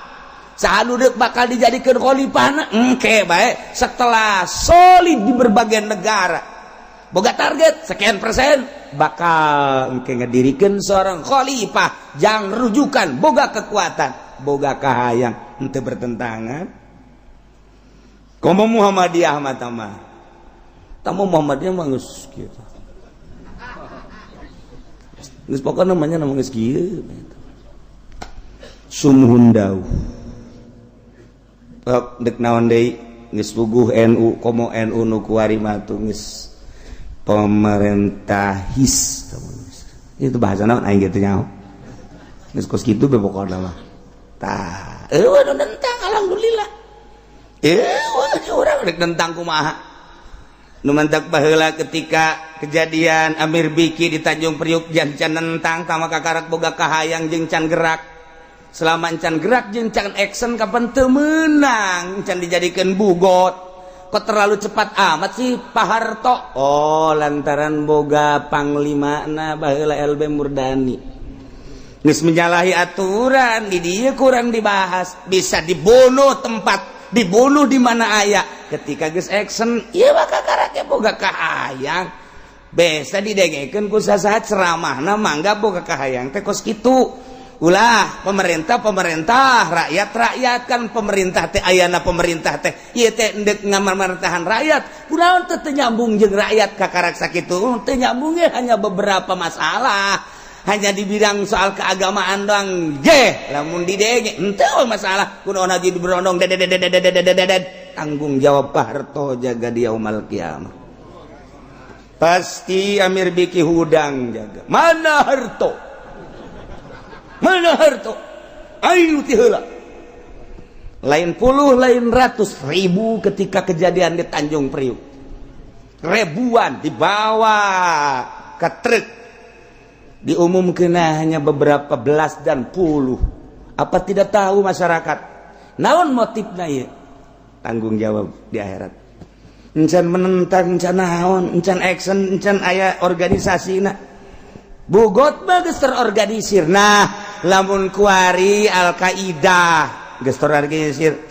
Sahanu dek bakal dijadikeun khalifahna engke bae setelah solid di berbagai negara. Boga target sekian persen bakal engke ngadirikeun seorang khalifah jang rujukan boga kekuatan. Boga kahayang henteu bertentangan. Komo Muhammadiyah mah tamah. Tamu Muhammadiyah mah geus kieu. Geus pokona namanya nama geus kieu. Sumuhundau. Dek naon deui geus puguh NU, komo NU nu kuari mah tuh geus pemerintahis. Itu bahasa naon aing kitu nyaho. Geus kos kitu be pokona mah. Tah, eueuh nentang alhamdulillah. Urang rek nentang kumaha. Nu mantak baheula ketika kejadian Amir Biki di Tanjung Priuk jan can nentang tama kakarak boga kahayang jeung can gerak. Selama can gerak jeung can action kapan teu meunang, can dijadikeun bugot. Kok terlalu cepat amat sih Pak Harto? Oh, lantaran boga panglimana baheula LB Murdani. Geus menyalahi aturan, di dia kurang dibahas, bisa dibunuh tempat, dibunuh di mana aya. Ketika geus action, ieu mah kakarake boga kahayang. Besa didengekeun ku sasaha ceramahna mangga boga kahayang teh kos kitu. Ulah pemerintah rakyat kan pemerintah teh ayana pemerintah teh ieu teh endek ngamartahan rakyat. Kunaon teh teu nyambung jeung rakyat kakarak sakitu? Teu nyambung hanya beberapa masalah. Hanya di bidang soal keagamaan doang ge lamun didenge henteu masalah kunaon haji diberondong tanggung jawab Pak Harto jaga di yaumul kiamah pasti Amir Biki hudang jaga mana Harto ayo ti heula lain puluh lain ratus ribu ketika kejadian di Tanjung Priuk ribuan dibawa ke truk diumumkeun hanya beberapa belas dan puluh. Apa tidak tahu masyarakat naon motifna ieu? Tanggung jawab di akhirat. Encan menentang, encan naon, encan action, encan aya organisasina. Bugot mah geus terorganisir. Nah, lamun kuari Al-Qaeda geus terorganisir.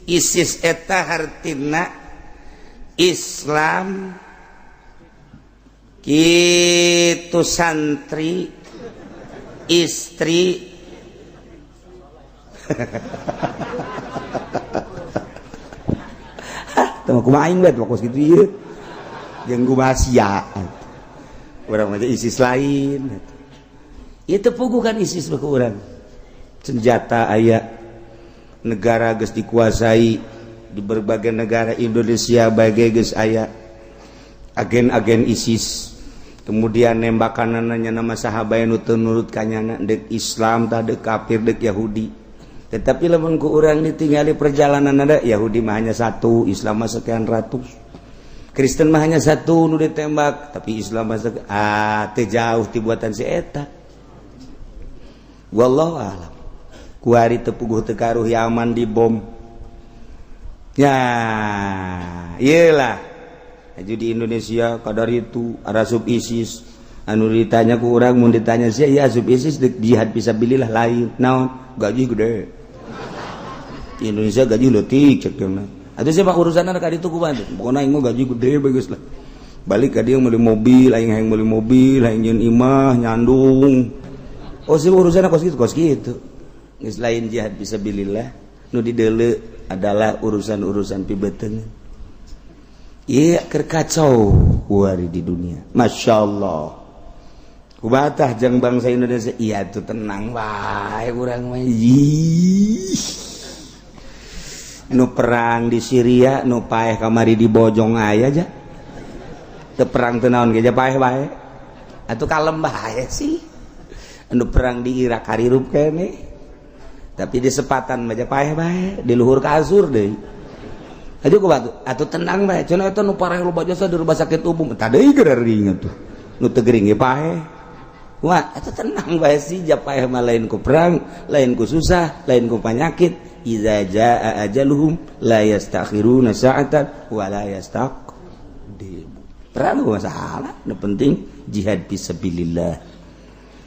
ISIS eta hartina Islam itu santri istri teu kumaha aing we fokus kitu ieu jeung kumaha sia urang mah ISIS lain ieu teu puguh kan ISIS mah ku urang senjata aya negara geus dikuasai di berbagai negara Indonesia bagai geus aya agen-agen ISIS kemudian nembakanannya nama sahabat nu teu nurut kanyana dek Islam tah dek kafir dek Yahudi tetapi lamun ku urang ditinggali perjalanan ada Yahudi mah hanya satu Islam mah sekian ratus Kristen mah hanya satu nu ditembak tapi Islam mah teu jauh ti buatan si eta wallahu a'lam kuari teu puguh teu karuh Yaman dibom ya iyalah aju di Indonesia kadar itu arasub ISIS anu ditanya ku urang mun ditanya sia ya asub ISIS jihad fisabilillah lain naon gaji gede di Indonesia gaji leutik cek dia atuh sia mah urusanna ka ditu ku bantu pokona aing mah gaji gede bagus lah balik ka dieu meuli mobil aing hayang meuli mobil hayang nyeun imah nyandung oh sia urusanna kos kitu geus lain jihad fisabilillah nu dideuleu adalah urusan-urusan pibeuteung. Iya kerkacau kuari di dunia. Masya Allah. Kubatah jang bangsa Indonesia. Iya tuh tenang wae urang mah. Nu perang di Syria, nu paeh kamari di bojong aya aja. Teu perang teu naon ge paeh bae. Atuh kalem bae sih. Nu perang di Irak harirup kene. Tapi di sepatan mah paeh bae, di luhur kasur deui. aduh ku batu atuh tenang bae cenah eta nu parah loba jasa di rumah sakit umum tah deui geuring tuh nu teu geuring ge paeh wah atuh tenang bae sih paeh mah lain ku perang lain ku susah lain ku penyakit iza jaa ajaluhum la yastakhiruna sa'atan wa la yastaqdim perang ku masalah nu penting jihad fisabilillah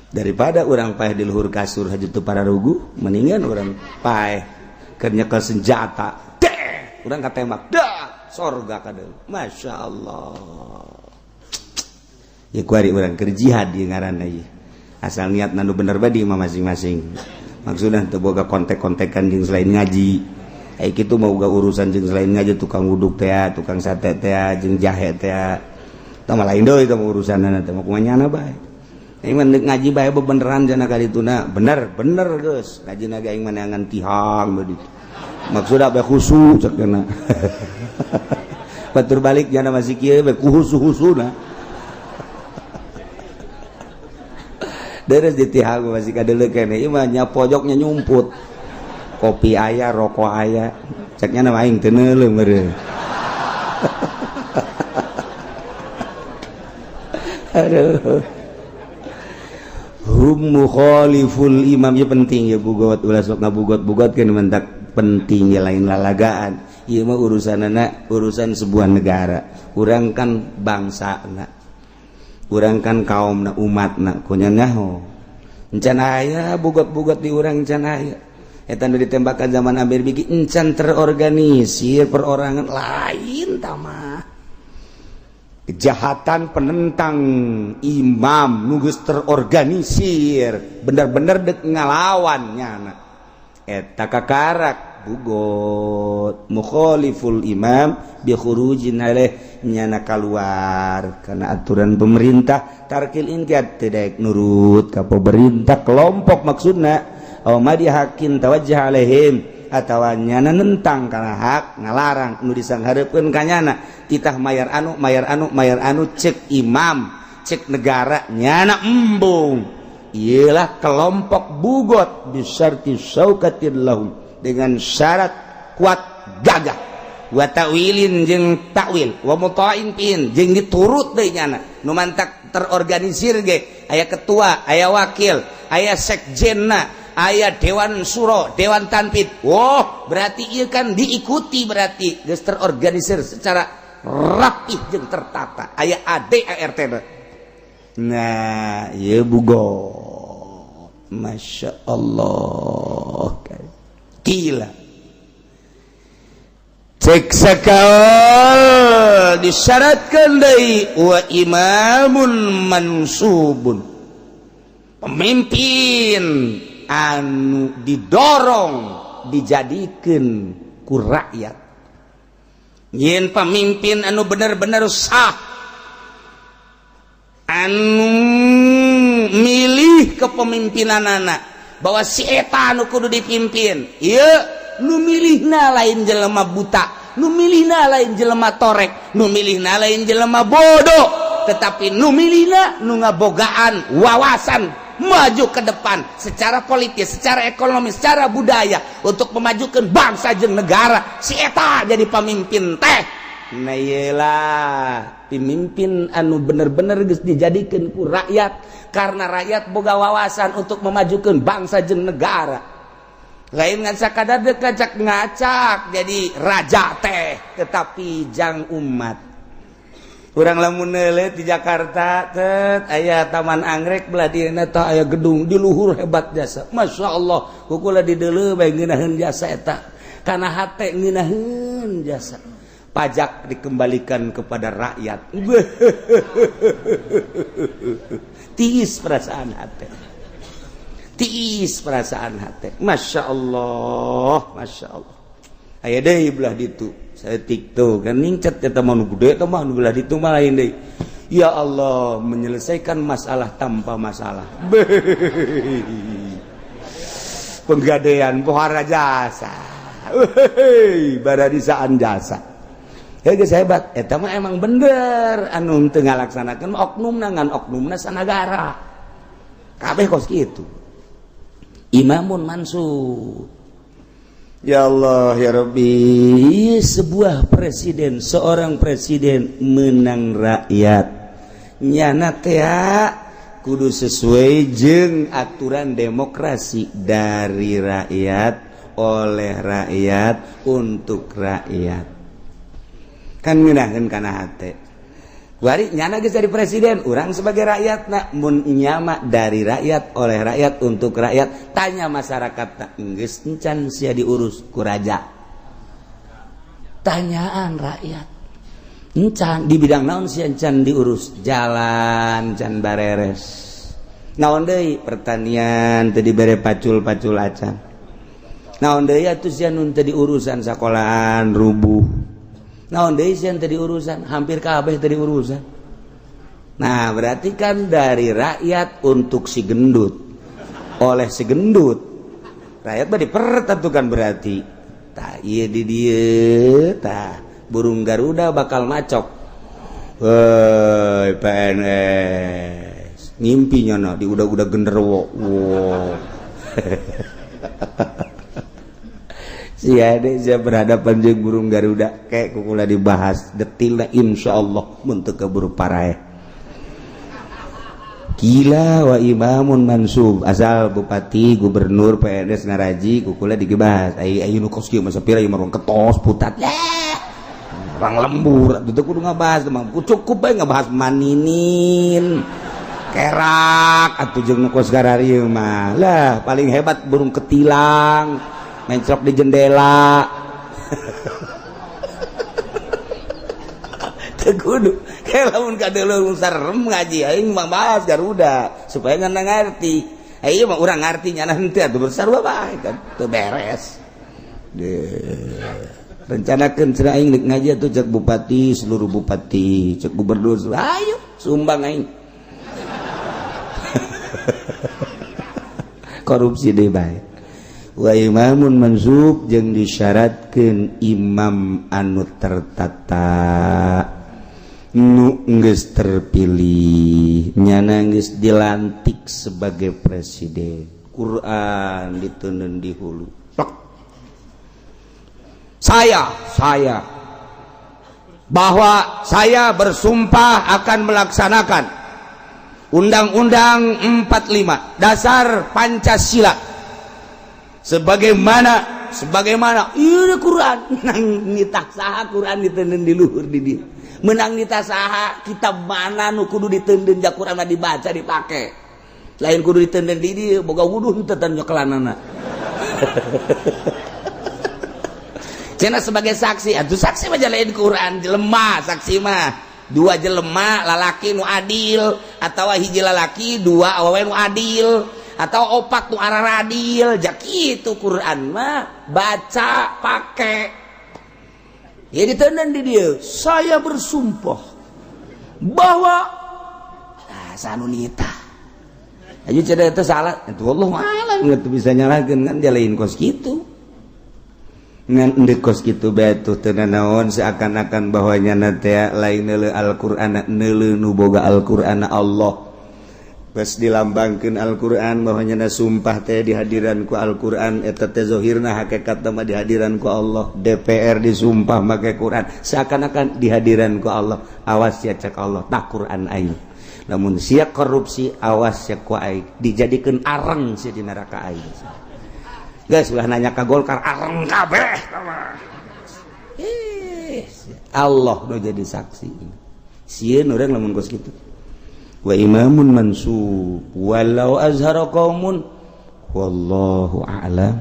daripada orang paeh di luhur kasur haju teu para rugu mendingan orang paeh keur nyekel senjata urang katembak dah sorga kadeung masya Allah ya kuari urang keur jihad ieu ngaranna ieu asal niat nu bener badi mah masing-masing maksudna teu boga kontek-kontekan jeung selain ngaji ai kitu mah uga urusan jeung selain ngaji tukang wuduk teh tukang sate teh jeung jahe teh tah mah lain deui tah urusanna teh mah kumanyana bae aing mah ngaji bae bebeneran cenah ka dituna bener geus ngajina ge aing mah neangan tihang beuh ditu maksudnya bae khusu cek kana batur balik jana masih kieu bae khusu-khusuna deres ditihang masih kadeuleu keneh ieu mah nya pojoknya nyumput kopi aya rokok aya cek nya aing teu neuleuh meureun aduh hum mukhaliful imam ya penting ya bugot ulah sok ngabugot-bugot kan mentak penting ya lain lalagaan ieu mah urusanana urusan sebuah negara urang kan bangsana urang kan kaumna umatna kunya nyaho encan aya bugot-bugot di urang encan aya eta nu ditembakan zaman Amir biki encan terorganisir perorangan lain tamah kejahatan penentang imam nugus terorganisir bener-bener dek ngalawan nyana eta kakarak bugot mukhaliful imam bi khurujin alaih nyana keluar karena aturan pemerintah tarkil inqiyad teu daek nurut ka pemerintah kelompok maksudna aw madi hakin tawajjah alaihim atawa nyana nentang kana hak ngalarang nu disanghareupeun ka nyana titah mayar anu cek imam cek negara nyana embung ialah kelompok bugot bisyarti syaukatin lahum dengan syarat kuat gagah wa ta'wilin jeung takwil wa muta'in pin jeung diturut deui nyana nu mantak terorganisir ge aya ketua aya wakil aya sekjenna aya dewan suro dewan tanfid berarti ieu kan diikuti berarti geus terorganisir secara rapih jeung tertata aya ADART nah ieu bugot masya Allah gila cek sakaul disyaratkan deui wa imamun mansubun pemimpin anu didorong dijadikeun ku rakyat yen pemimpin anu bener-bener sah anu milih kepemimpinanana bahwa si eta anu kudu dipimpin ieu nu milihna lain jelema buta nu milihna lain jelema torek nu milihna lain jelema bodoh tetapi nu milihna nu ngabogaan wawasan maju ke depan secara politis, secara ekonomi, secara budaya untuk memajukan bangsa jeung negara si eta jadi pemimpin teh nah iyalah pemimpin anu bener-bener geus dijadikeun ku rakyat karena rakyat boga wawasan untuk memajukan bangsa jeung negara lain ngan sakadar dekajak ngacak jadi raja teh tetapi jang umat urang lamun neuleuh di Jakarta teh aya taman anggrek belah dieuna teh aya gedung di luhur hebat jasa masyaallah kukula di deuleu bae ngeunaheun jasa eta kana hate ngeunaheun jasa pajak dikembalikan kepada rakyat tiis perasaan hate masya Allah aya deui belah ditu saeutik tuh kan ningcet eta mah nu gede eta mah nu belah ditu mah lain deui ya Allah menyelesaikan masalah tanpa masalah penggadean pohara jasa baradisaan jasa geus hebat eta mah emang bener anu teu ngalaksanakeun oknumna ngan oknumna sanagara kabeh kos kitu imamun mansub Ya Allah ya Rabbi, sebuah presiden, seorang presiden menang rakyat nyana teh kudu sesuai jeung aturan demokrasi dari rakyat, oleh rakyat, untuk rakyat. Kan ngeunaheun kana hate. Bari nyana geus dari presiden, urang sebagai rakyatna mun nyama dari rakyat, oleh rakyat, untuk rakyat. Tanya masyarakatna, geus encan sia diurus ku raja. Tanyaan rakyat. Encan di bidang naon sia encan diurus? Jalan can bareres. Naon deui? Pertanian teu dibere pacul-pacul acan. Naon deui atuh sia nun teu diurusan sakolahan rubuh. Naon deui sia teu diurusan, hampir kabeh teu diurusan. Nah, berarti kan dari rakyat untuk si gendut, oleh si gendut. Rakyat mah dipertentukan berarti. Tah ieu di dieu tah burung Garuda bakal macok. Woi PNS, ngimpi nyono di udah genderuwo. Wow. Si ade saya berhadapan jeung burung Garuda kayak kukula dibahas detilna insyaallah mun teu keburu parae. Gila wa imamun mansub, asal bupati, gubernur, PNS ngaraji kukula dibahas. Ayo nu kos kieu mah sapira ieu mah ketos putat. Orang lembur atuh teu kudu ngabahas mah. Cukup bae ngabahas maninin. Kerak atuh jeung nu kos gararieu mah. Lah paling hebat burung ketilang. Mencrok di jendela. Teu kudu. Kayak lamun kadeuleuh sarem ngaji aing mah bahas Garuda supaya ngana ngarti. Ieu mah urang ngarti nyana henteu atuh bersarua bae kan teu beres. Rencanakeun cenah aing nek ngaji atuh cek bupati, seluruh bupati, cek gubernur. Ayo sumbang aing. Korupsi deui bae. Wa imamun mansub jeung disyaratkeun imam anu tertata nu geus terpilih nyana geus dilantik sebagai presiden. Quran diteundeun di hulu. Saya bahwa saya bersumpah akan melaksanakan Undang-Undang 45 Dasar Pancasila sebagaimana ieu Quran menang nitah saha Quran diteundeun di luhur di dieu menang nitah saha kitab mana nu kudu diteundeun ja Quran dibaca dipake lain kudu diteundeun di dieu boga wuduh teu tan nyokelanana cenah sebagai saksi atuh saksi mah lain Quran jelema saksi mah dua jelema lalaki nu adil atawa hiji lalaki dua awewe nu adil atau opat nu arah adil jak kitu Quran mah baca pake ya diteundeun di dieu saya bersumpah bahwa sanu nitah aju cenah teh salah itu wallahu a'lam teu bisa nyalakeun kan jalain kos kitu ngan endeu kos kitu bae tuh teu naon seakan-akan bahwa nyana teh lain neuleuh Al-Qur'an neuleuh nu boga Al-Qur'an Allah bas dilambangkeun Al-Qur'an bahwa nyana sumpah teh dihadiran ku Al-Qur'an eta teh zahirna hakikatna mah dihadiran ku Allah. DPR disumpah make Qur'an seakan-akan dihadiran ku Allah. Awas ya cek Allah tak Qur'an aing. Lamun sia korupsi awas ya ku aing dijadikeun areng sia di neraka aing. Guys ulah nanya ka Golkar areng kabeh Allah nu jadi saksi. Sieun urang lamun kos kitu. Wa imamun mansub walau azhara qaumun wallahu a'lam.